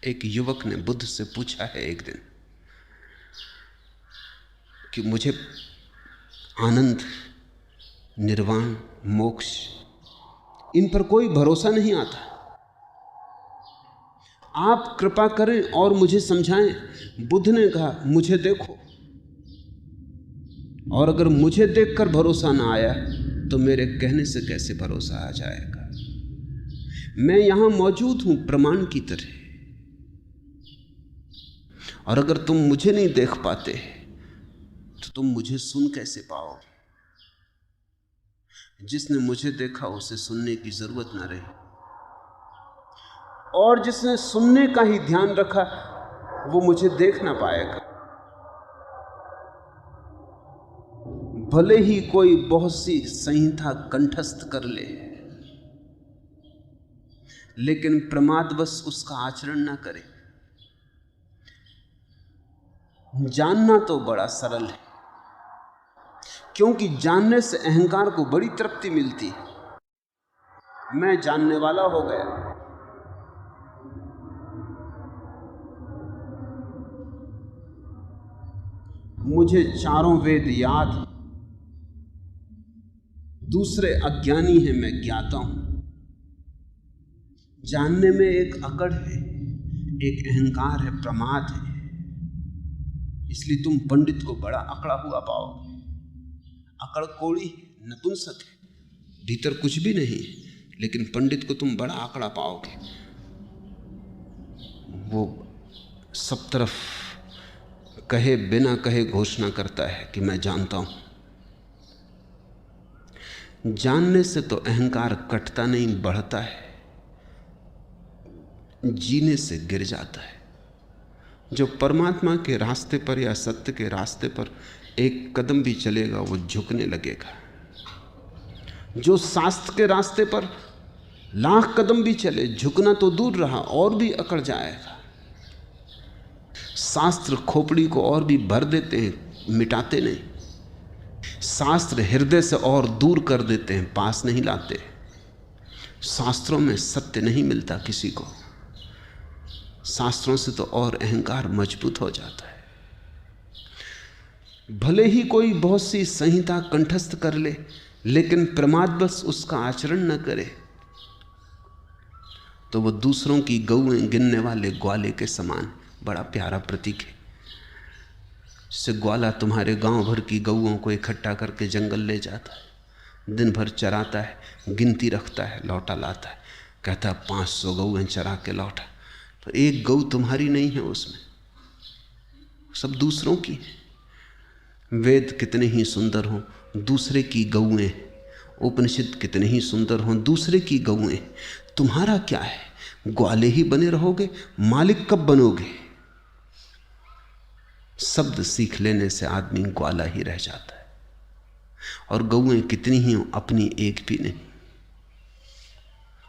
एक युवक ने बुद्ध से पूछा है एक दिन कि मुझे आनंद, निर्वाण, मोक्ष, इन पर कोई भरोसा नहीं आता, आप कृपा करें और मुझे समझाएं। बुद्ध ने कहा, मुझे देखो, और अगर मुझे देखकर भरोसा ना आया तो मेरे कहने से कैसे भरोसा आ जाएगा। मैं यहां मौजूद हूं प्रमाण की तरह, और अगर तुम मुझे नहीं देख पाते तो तुम मुझे सुन कैसे पाओगे। जिसने मुझे देखा उसे सुनने की जरूरत ना रही, और जिसने सुनने का ही ध्यान रखा वो मुझे देख ना पाएगा। भले ही कोई बहुत सी संहिता कंठस्थ कर ले, लेकिन प्रमादवश उसका आचरण ना करे। जानना तो बड़ा सरल है, क्योंकि जानने से अहंकार को बड़ी तृप्ति मिलती है। मैं जानने वाला हो गया। मुझे चारों वेद याद हैं, दूसरे अज्ञानी हैं, मैं ज्ञाता हूं। जानने में एक अकड़ है, एक अहंकार है, प्रमाद है। इसलिए तुम पंडित को बड़ा अकड़ा हुआ पाओगे। अकड़ कोड़ी नपुंसक है, भीतर कुछ भी नहीं है, लेकिन पंडित को तुम बड़ा अकड़ा पाओगे। वो सब तरफ कहे बिना कहे घोषणा करता है कि मैं जानता हूं। जानने से तो अहंकार कटता नहीं, बढ़ता है। जीने से गिर जाता है। जो परमात्मा के रास्ते पर या सत्य के रास्ते पर एक कदम भी चलेगा वो झुकने लगेगा। जो शास्त्र के रास्ते पर लाख कदम भी चले, झुकना तो दूर रहा, और भी अकड़ जाएगा। शास्त्र खोपड़ी को और भी भर देते हैं, मिटाते नहीं। शास्त्र हृदय से और दूर कर देते हैं, पास नहीं लाते। शास्त्रों में सत्य नहीं मिलता किसी को। शास्त्रों से तो और अहंकार मजबूत हो जाता है। भले ही कोई बहुत सी संहिता कंठस्थ कर ले, लेकिन प्रमादवश उसका आचरण न करे, तो वह दूसरों की गौएं गिनने वाले ग्वाले के समान। बड़ा प्यारा प्रतीक है। इससे ग्वाला तुम्हारे गांव भर की गौओं को इकट्ठा करके जंगल ले जाता है, दिन भर चराता है, गिनती रखता है, लौटा लाता है, कहता है 500 गौएं चरा के लौटा। तो एक गौ तुम्हारी नहीं है, उसमें सब दूसरों की। वेद कितने ही सुंदर हों, दूसरे की गौएं। उपनिषद कितने ही सुंदर हों, दूसरे की गौएं। तुम्हारा क्या है? ग्वाले ही बने रहोगे, मालिक कब बनोगे? शब्द सीख लेने से आदमी ग्वाला ही रह जाता है। और गौएं कितनी ही हों, अपनी एक भी नहीं,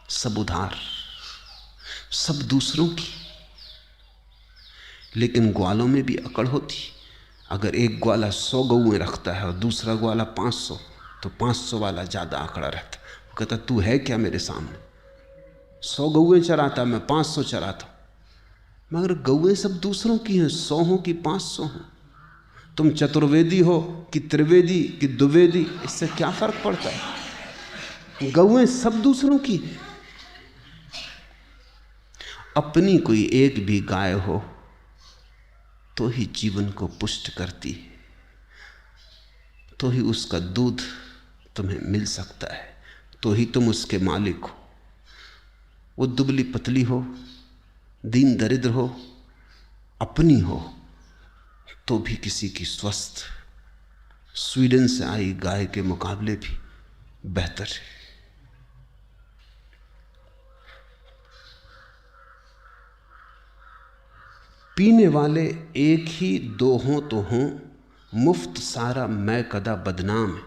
सब उधार, सब दूसरों की। लेकिन ग्वालों में भी अकड़ होती। अगर एक ग्वाला 100 गौएं रखता है और दूसरा ग्वाला 500, तो 500 वाला ज्यादा आंकड़ा रहता। वो कहता तू है क्या मेरे सामने? 100 गौएं चराता, मैं 500 चराता। मगर गौएं सब दूसरों की हैं, 100 हो कि 500 हो। तुम चतुर्वेदी हो कि त्रिवेदी कि द्विवेदी, इससे क्या फर्क पड़ता है? गौएं सब दूसरों की। अपनी कोई एक भी गाय हो तो ही जीवन को पुष्ट करती है, तो ही उसका दूध तुम्हें मिल सकता है, तो ही तुम उसके मालिक हो। वो दुबली पतली हो, दीन दरिद्र हो, अपनी हो, तो भी किसी की स्वस्थ स्वीडन से आई गाय के मुकाबले भी बेहतर है। पीने वाले एक ही दो हों तो हों, मुफ्त सारा मैं कदा बदनाम है।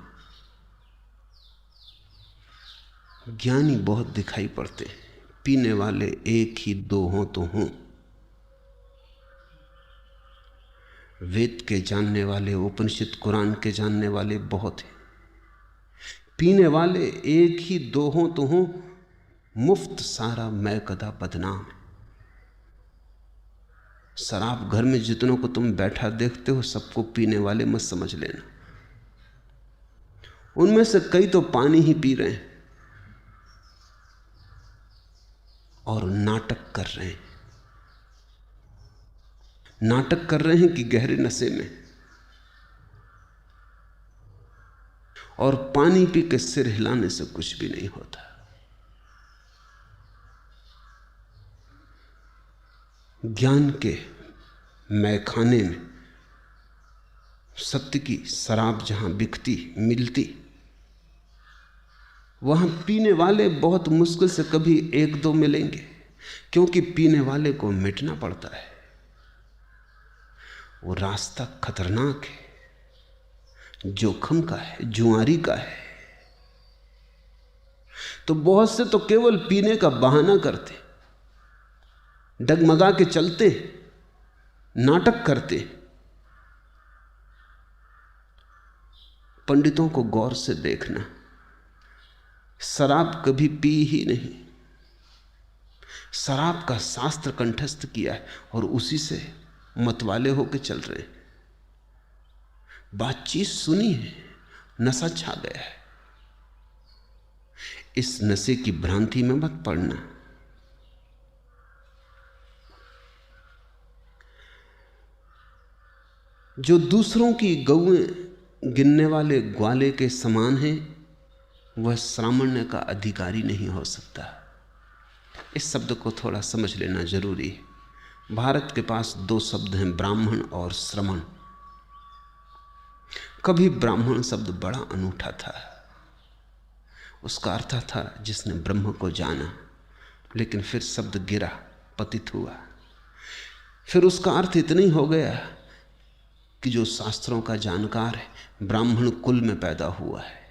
ज्ञानी बहुत दिखाई पड़ते हैं, पीने वाले एक ही दो हों तो हों। वेद के जानने वाले, उपनिषद कुरान के जानने वाले बहुत हैं। पीने वाले एक ही दो हों तो हों, मुफ्त सारा मैं कदा बदनाम है। शराब घर में जितनों को तुम बैठा देखते हो, सबको पीने वाले मत समझ लेना। उनमें से कई तो पानी ही पी रहे हैं और नाटक कर रहे हैं। नाटक कर रहे हैं कि गहरे नशे में, और पानी पी के सिर हिलाने से कुछ भी नहीं होता। ज्ञान के मैखाने में सत्य की शराब जहां बिकती मिलती, वहां पीने वाले बहुत मुश्किल से कभी एक दो मिलेंगे। क्योंकि पीने वाले को मिटना पड़ता है। वो रास्ता खतरनाक है, जोखम का है, जुआरी का है। तो बहुत से तो केवल पीने का बहाना करते, डगमगा के चलते, नाटक करते। पंडितों को गौर से देखना, शराब कभी पी ही नहीं। शराब का शास्त्र कंठस्थ किया है और उसी से मतवाले होकर चल रहे हैं। बातचीत सुनी है, नशा छा गया है। इस नशे की भ्रांति में मत पड़ना। जो दूसरों की गौएं गिनने वाले ग्वाले के समान है, वह श्रामण्य का अधिकारी नहीं हो सकता। इस शब्द को थोड़ा समझ लेना जरूरी है। भारत के पास दो शब्द हैं, ब्राह्मण और श्रमण। कभी ब्राह्मण शब्द बड़ा अनूठा था। उसका अर्थ था जिसने ब्रह्म को जाना, लेकिन फिर शब्द गिरा, पतित हुआ। फिर उसका अर्थ इतना ही हो गया कि जो शास्त्रों का जानकार है, ब्राह्मण कुल में पैदा हुआ है,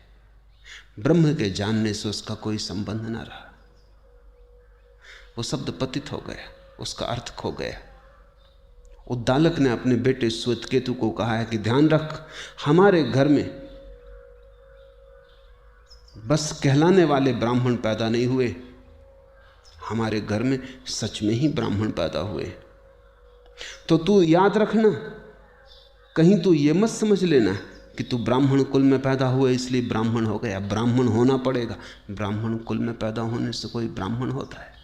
ब्रह्म के जानने से उसका कोई संबंध न रहा। वो शब्द पतित हो गया, उसका अर्थ खो गया। उद्दालक ने अपने बेटे श्वेतकेतु को कहा है कि ध्यान रख, हमारे घर में बस कहलाने वाले ब्राह्मण पैदा नहीं हुए, हमारे घर में सच में ही ब्राह्मण पैदा हुए। तो तू याद रखना, कहीं तू ये मत समझ लेना कि तू ब्राह्मण कुल में पैदा हुए इसलिए ब्राह्मण हो गया। ब्राह्मण होना पड़ेगा। ब्राह्मण कुल में पैदा होने से कोई ब्राह्मण होता है?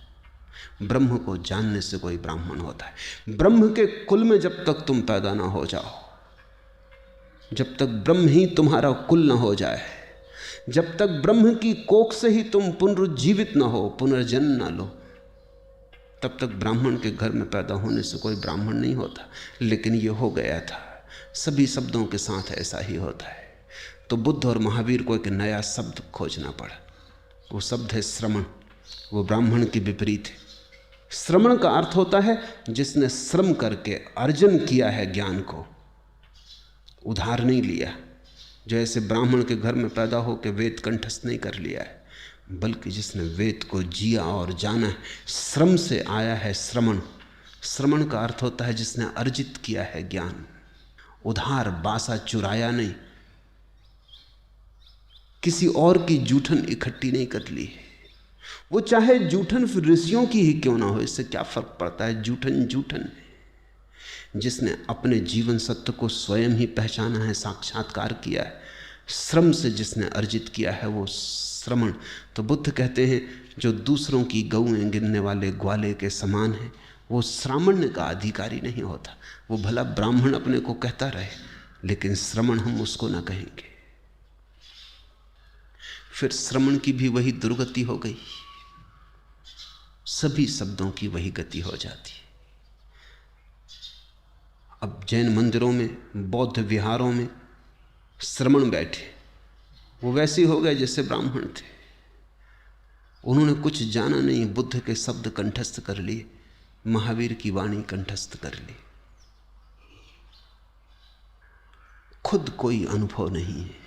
ब्रह्म को जानने से कोई ब्राह्मण होता है। ब्रह्म के कुल में जब तक तुम पैदा ना हो जाओ, जब तक ब्रह्म ही तुम्हारा कुल ना हो जाए, जब तक ब्रह्म की कोख से ही तुम पुनरुज्जीवित ना हो, पुनर्जन्म ना लो, तब तक ब्राह्मण के घर में पैदा होने से कोई ब्राह्मण नहीं होता। लेकिन ये हो गया था। सभी शब्दों के साथ ऐसा ही होता है। तो बुद्ध और महावीर को एक नया शब्द खोजना पड़ा। वो शब्द है श्रमण। वो ब्राह्मण के विपरीत है। श्रमण का अर्थ होता है जिसने श्रम करके अर्जन किया है ज्ञान को, उधार नहीं लिया। जो ऐसे ब्राह्मण के घर में पैदा होकर वेद कंठस्थ नहीं कर लिया है, बल्कि जिसने वेद को जिया और जाना है, श्रम से आया है श्रमण। श्रमण का अर्थ होता है जिसने अर्जित किया है ज्ञान, उधार बासा चुराया नहीं, किसी और की जूठन इकट्ठी नहीं कर ली। वो चाहे जूठन फिर ऋषियों की ही क्यों ना हो, इससे क्या फर्क पड़ता है? जूठन जूठन है। जिसने अपने जीवन सत्य को स्वयं ही पहचाना है, साक्षात्कार किया है, श्रम से जिसने अर्जित किया है, वो श्रमण। तो बुद्ध कहते हैं जो दूसरों की गौएं गिनने वाले ग्वाले के समान है, वो श्रामण्य का अधिकारी नहीं होता। वो भला ब्राह्मण अपने को कहता रहे, लेकिन श्रमण हम उसको ना कहेंगे। फिर श्रमण की भी वही दुर्गति हो गई, सभी शब्दों की वही गति हो जाती है। अब जैन मंदिरों में, बौद्ध विहारों में श्रमण बैठे, वो वैसे हो गए जैसे ब्राह्मण थे। उन्होंने कुछ जाना नहीं, बुद्ध के शब्द कंठस्थ कर लिए, महावीर की वाणी कंठस्थ कर ली। खुद कोई अनुभव नहीं है,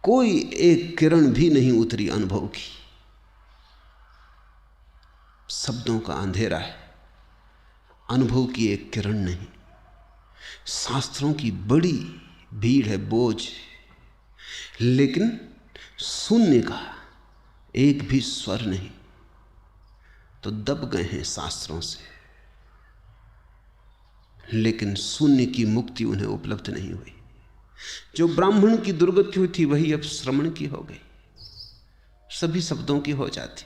कोई एक किरण भी नहीं उतरी अनुभव की। शब्दों का अंधेरा है, अनुभव की एक किरण नहीं। शास्त्रों की बड़ी भीड़ है, बोझ, लेकिन शून्य का एक भी स्वर नहीं। तो दब गए हैं शास्त्रों से, लेकिन शून्य की मुक्ति उन्हें उपलब्ध नहीं हुई। जो ब्राह्मण की दुर्गति हुई थी वही अब श्रमण की हो गई, सभी शब्दों की हो जाती।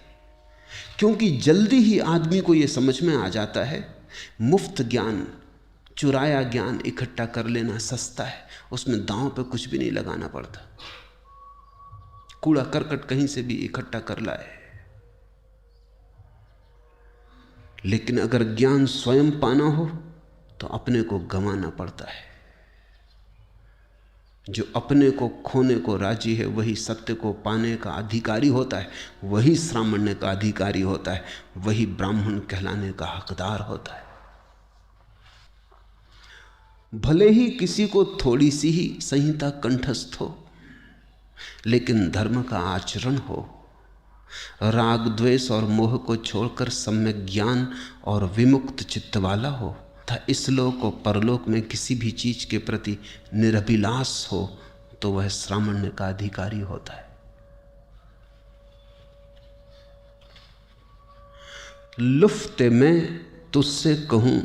क्योंकि जल्दी ही आदमी को यह समझ में आ जाता है, मुफ्त ज्ञान, चुराया ज्ञान इकट्ठा कर लेना सस्ता है, उसमें दांव पे कुछ भी नहीं लगाना पड़ता। कूड़ा करकट कहीं से भी इकट्ठा कर लाए। लेकिन अगर ज्ञान स्वयं पाना हो तो अपने को गंवाना पड़ता है। जो अपने को खोने को राजी है वही सत्य को पाने का अधिकारी होता है, वही श्रामण्य का अधिकारी होता है, वही ब्राह्मण कहलाने का हकदार होता है। भले ही किसी को थोड़ी सी ही संहिता कंठस्थ हो, लेकिन धर्म का आचरण हो, राग द्वेष और मोह को छोड़कर सम्यक ज्ञान और विमुक्त चित्त वाला हो, था इस लोक और परलोक में किसी भी चीज के प्रति निरभिलाष हो, तो वह श्रामण्य का अधिकारी होता है। लुफ्ते मैं तुझसे कहूं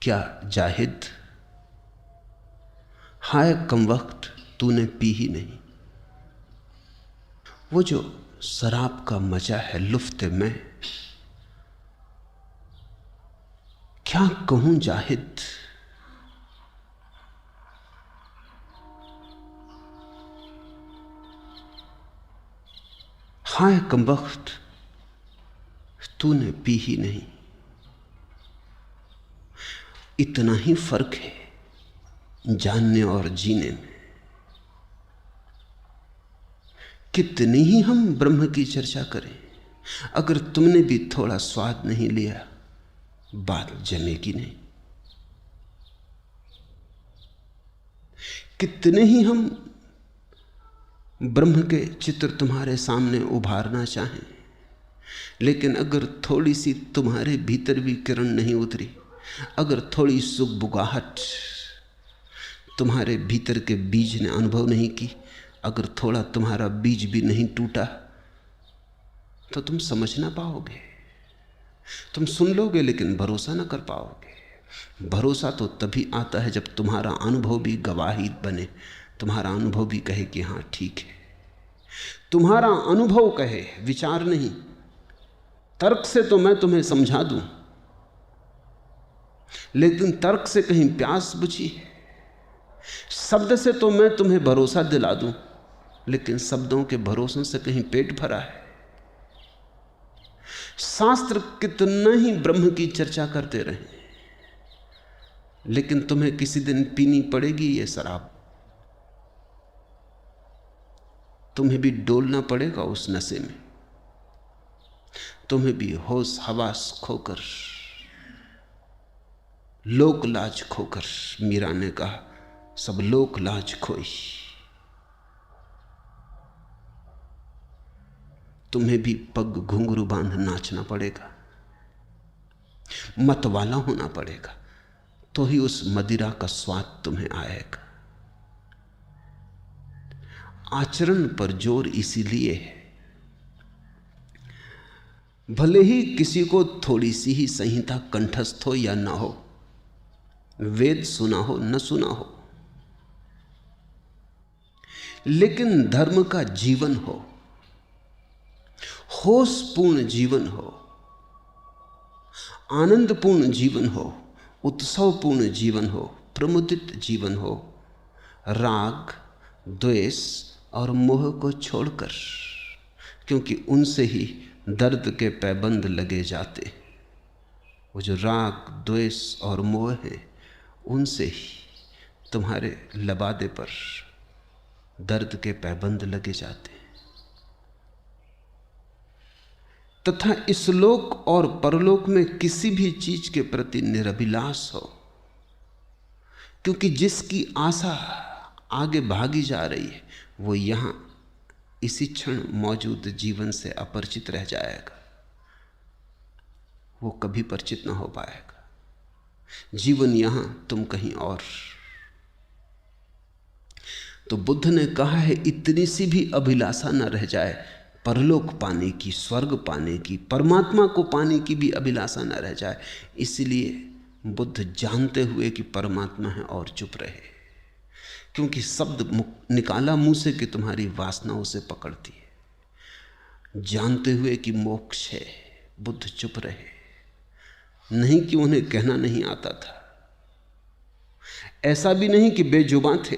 क्या जाहिद, हाय कम वक्त तूने पी ही नहीं। वो जो शराब का मजा है, लुफ्ते में क्या कहूं जाहिद, हाय कम वक्त तूने पी ही नहीं। इतना ही फर्क है जानने और जीने में। कितनी ही हम ब्रह्म की चर्चा करें, अगर तुमने भी थोड़ा स्वाद नहीं लिया बात जमेगी नहीं। कितने ही हम ब्रह्म के चित्र तुम्हारे सामने उभारना चाहें, लेकिन अगर थोड़ी सी तुम्हारे भीतर भी किरण नहीं उतरी, अगर थोड़ी सुगबुगाहट तुम्हारे भीतर के बीज ने अनुभव नहीं की, अगर थोड़ा तुम्हारा बीज भी नहीं टूटा, तो तुम समझ ना पाओगे। तुम सुन लोगे लेकिन भरोसा ना कर पाओगे। भरोसा तो तभी आता है जब तुम्हारा अनुभव भी गवाही बने, तुम्हारा अनुभव भी कहे कि हाँ ठीक है। तुम्हारा अनुभव कहे, विचार नहीं। तर्क से तो मैं तुम्हें समझा दूं, लेकिन तर्क से कहीं प्यास बुझी है। शब्द से तो मैं तुम्हें भरोसा दिला दूं, लेकिन शब्दों के भरोसों से कहीं पेट भरा है। शास्त्र कितना ही ब्रह्म की चर्चा करते रहे, लेकिन तुम्हें किसी दिन पीनी पड़ेगी ये शराब। तुम्हें भी डोलना पड़ेगा उस नशे में, तुम्हें भी होश हवास खोकर, लोक लाज खोकर, मीरा ने कहा सब लोक लाज खोई। तुम्हें भी पग घुंघरू बांध नाचना पड़ेगा, मतवाला होना पड़ेगा, तो ही उस मदिरा का स्वाद तुम्हें आएगा। आचरण पर जोर इसीलिए है, भले ही किसी को थोड़ी सी ही संहिता कंठस्थ हो या ना हो, वेद सुना हो न सुना हो, लेकिन धर्म का जीवन हो, होशपूर्ण जीवन हो, आनंदपूर्ण जीवन हो, उत्सवपूर्ण जीवन हो, प्रमुदित जीवन हो, राग द्वेष और मोह को छोड़कर, क्योंकि उनसे ही दर्द के पैबंद लगे जाते। वो जो राग द्वेष और मोह है, उनसे ही तुम्हारे लबादे पर दर्द के पैबंद लगे जाते। तथा इस लोक और परलोक में किसी भी चीज के प्रति निरभिलाष हो, क्योंकि जिसकी आशा आगे भागी जा रही है वो यहां इसी क्षण मौजूद जीवन से अपरिचित रह जाएगा, वो कभी परिचित ना हो पाएगा। जीवन यहां, तुम कहीं और। तो बुद्ध ने कहा है इतनी सी भी अभिलाषा न रह जाए परलोक पाने की, स्वर्ग पाने की, परमात्मा को पाने की भी अभिलाषा न रह जाए। इसलिए बुद्ध जानते हुए कि परमात्मा है और चुप रहे, क्योंकि शब्द निकाला मुंह से कि तुम्हारी वासना उसे पकड़ती है। जानते हुए कि मोक्ष है, बुद्ध चुप रहे, नहीं कि उन्हें कहना नहीं आता था, ऐसा भी नहीं कि बेजुबान थे,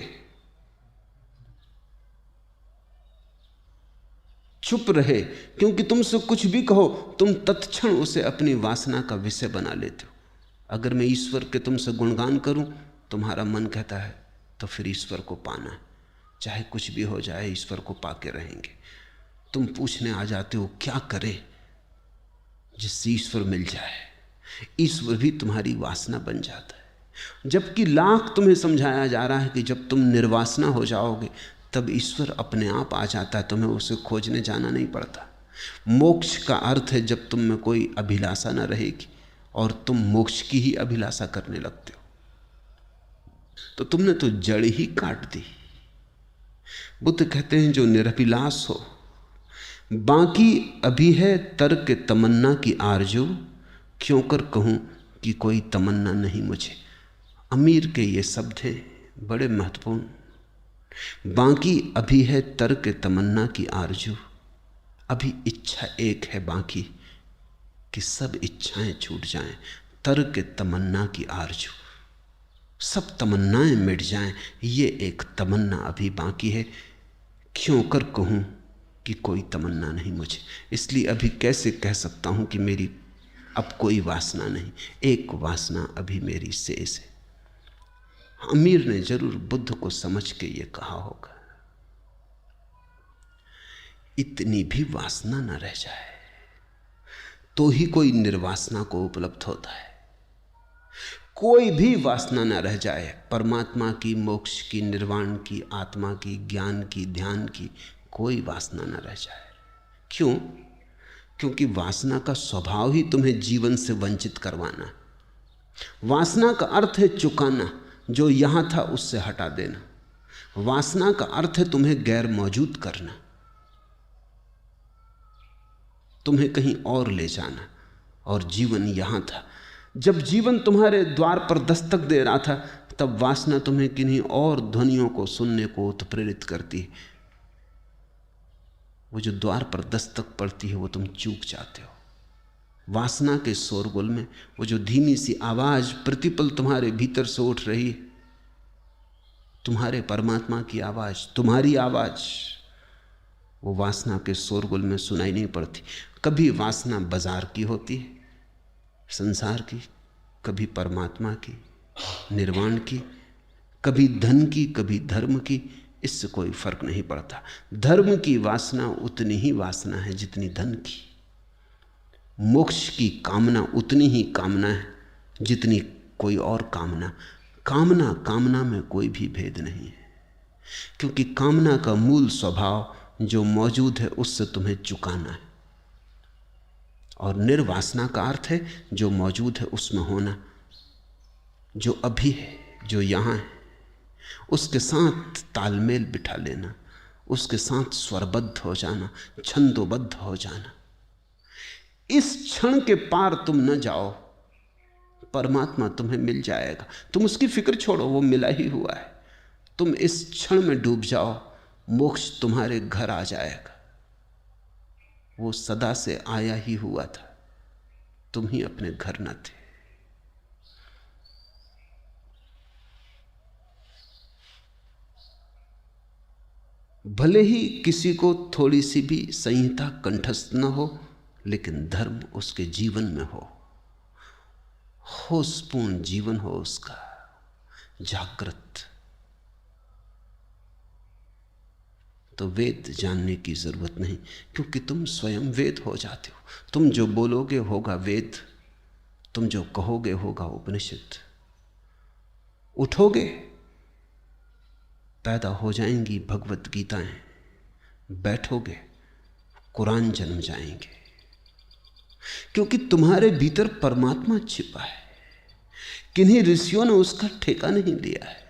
चुप रहे, क्योंकि तुमसे कुछ भी कहो तुम तत्क्षण उसे अपनी वासना का विषय बना लेते हो। अगर मैं ईश्वर के तुमसे गुणगान करूं, तुम्हारा मन कहता है तो फिर ईश्वर को पाना है। चाहे कुछ भी हो जाए, ईश्वर को पाके रहेंगे। तुम पूछने आ जाते हो क्या करें जिससे ईश्वर मिल जाए। ईश्वर भी तुम्हारी वासना बन जाता है। जबकि लाख तुम्हें समझाया जा रहा है कि जब तुम निर्वासना हो जाओगे तब ईश्वर अपने आप आ जाता है, तुम्हें उसे खोजने जाना नहीं पड़ता। मोक्ष का अर्थ है जब तुम में कोई अभिलाषा न रहेगी और तुम मोक्ष की ही अभिलाषा करने लगते हो। तो तुमने तो जड़ ही काट दी। बुद्ध कहते हैं जो निरभिलाष हो, बाकी अभी है तर्क तमन्ना की आरजू, क्यों कर कहूं कि कोई तमन्ना नहीं मुझे। अमीर के ये शब्द हैं बड़े महत्वपूर्ण। बाकी अभी है तर्क तमन्ना की आरजू, अभी इच्छा एक है बाकी कि सब इच्छाएं छूट जाएं। तर्क तमन्ना की आरजू, सब तमन्नाएं मिट जाएं, ये एक तमन्ना अभी बाकी है। क्यों कर कहूं कि कोई तमन्ना नहीं मुझे, इसलिए अभी कैसे कह सकता हूं कि मेरी अब कोई वासना नहीं। एक वासना अभी मेरी शेष है। अमीर ने जरूर बुद्ध को समझ के ये कहा होगा, इतनी भी वासना न रह जाए तो ही कोई निर्वासना को उपलब्ध होता है। कोई भी वासना न रह जाए, परमात्मा की, मोक्ष की, निर्वाण की, आत्मा की, ज्ञान की, ध्यान की, कोई वासना न रह जाए। क्यों? क्योंकि वासना का स्वभाव ही तुम्हें जीवन से वंचित करवाना। वासना का अर्थ है चुकाना, जो यहां था उससे हटा देना। वासना का अर्थ है तुम्हें गैर मौजूद करना, तुम्हें कहीं और ले जाना। और जीवन यहां था। जब जीवन तुम्हारे द्वार पर दस्तक दे रहा था तब वासना तुम्हें किन्हीं और ध्वनियों को सुनने को उत्प्रेरित करती है। वो जो द्वार पर दस्तक पड़ती है वो तुम चूक जाते हो। वासना के शोरगुल में वो जो धीमी सी आवाज प्रतिपल तुम्हारे भीतर से उठ रही है, तुम्हारे परमात्मा की आवाज, तुम्हारी आवाज, वो वासना के शोरगुल में सुनाई नहीं पड़ती। कभी वासना बाजार की होती है, संसार की, कभी परमात्मा की, निर्वाण की, कभी धन की, कभी धर्म की। इससे कोई फर्क नहीं पड़ता। धर्म की वासना उतनी ही वासना है जितनी धन की। मोक्ष की कामना उतनी ही कामना है जितनी कोई और कामना। कामना कामना में कोई भी भेद नहीं है, क्योंकि कामना का मूल स्वभाव जो मौजूद है उससे तुम्हें चुकाना है। और निर्वासना का अर्थ है जो मौजूद है उसमें होना, जो अभी है, जो यहाँ है, उसके साथ तालमेल बिठा लेना, उसके साथ स्वरबद्ध हो जाना, छंदोबद्ध हो जाना। इस क्षण के पार तुम न जाओ, परमात्मा तुम्हें मिल जाएगा। तुम उसकी फिक्र छोड़ो, वो मिला ही हुआ है। तुम इस क्षण में डूब जाओ, मोक्ष तुम्हारे घर आ जाएगा। वो सदा से आया ही हुआ था, तुम ही अपने घर न थे। भले ही किसी को थोड़ी सी भी संहिता कंठस्थ न हो, लेकिन धर्म उसके जीवन में हो, होशपूर्ण जीवन हो उसका, जागृत। तो वेद जानने की जरूरत नहीं, क्योंकि तुम स्वयं वेद हो जाते हो। तुम जो बोलोगे होगा वेद, तुम जो कहोगे होगा उपनिषद। उठोगे, पैदा हो जाएंगी भगवत गीताएं, बैठोगे, कुरान जन्म जाएंगे। क्योंकि तुम्हारे भीतर परमात्मा छिपा है। किन्हीं ऋषियों ने उसका ठेका नहीं लिया है।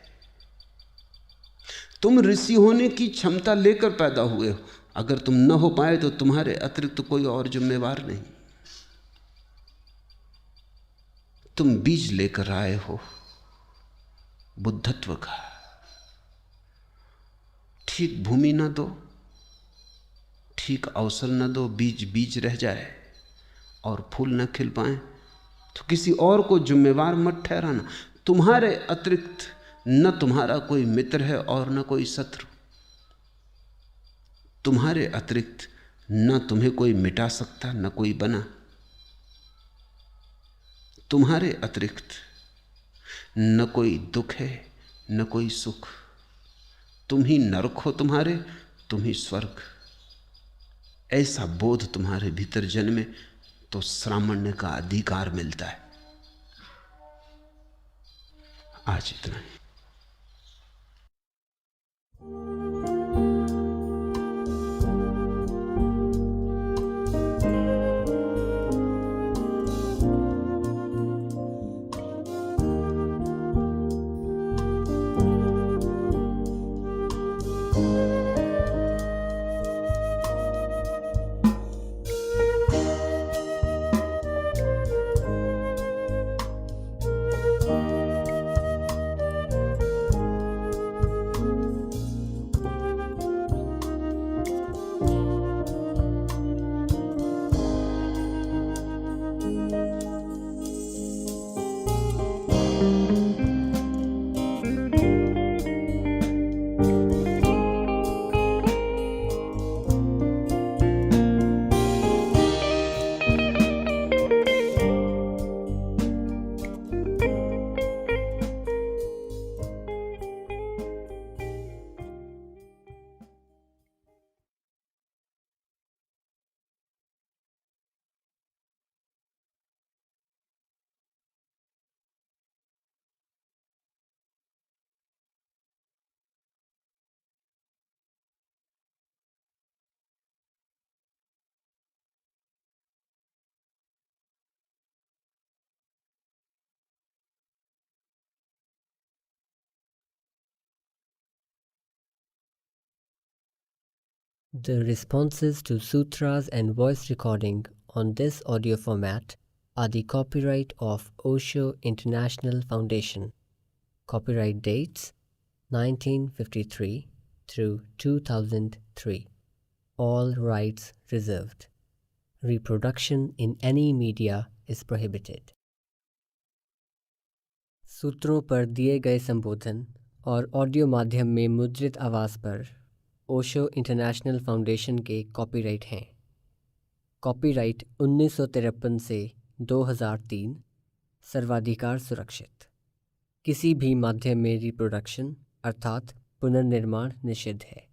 तुम ऋषि होने की क्षमता लेकर पैदा हुए हो। अगर तुम न हो पाए तो तुम्हारे अतिरिक्त कोई और जिम्मेवार नहीं। तुम बीज लेकर आए हो बुद्धत्व का। ठीक भूमि न दो, ठीक अवसर न दो, बीज बीज रह जाए और फूल न खिल पाए, तो किसी और को जिम्मेवार मत ठहराना। तुम्हारे अतिरिक्त न तुम्हारा कोई मित्र है और न कोई शत्रु। तुम्हारे अतिरिक्त न तुम्हें कोई मिटा सकता, न कोई बना। तुम्हारे अतिरिक्त न कोई दुख है, न कोई सुख। तुम ही नरक हो तुम्हारे, तुम ही स्वर्ग। ऐसा बोध तुम्हारे भीतर जन्मे तो श्रामण्य का अधिकार मिलता है। आज इतना ही। The responses to sutras and voice recording on this audio format are the copyright of Osho International Foundation. Copyright dates 1953 through 2003. All rights reserved. Reproduction in any media is prohibited. सूत्रों पर दिए गए संबोधन और ऑडियो माध्यम में मुद्रित आवाज़ पर ओशो इंटरनेशनल फाउंडेशन के कॉपीराइट हैं। कॉपीराइट 1953 से 2003, सर्वाधिकार सुरक्षित। किसी भी माध्यम में रिप्रोडक्शन अर्थात पुनर्निर्माण निषिद्ध है।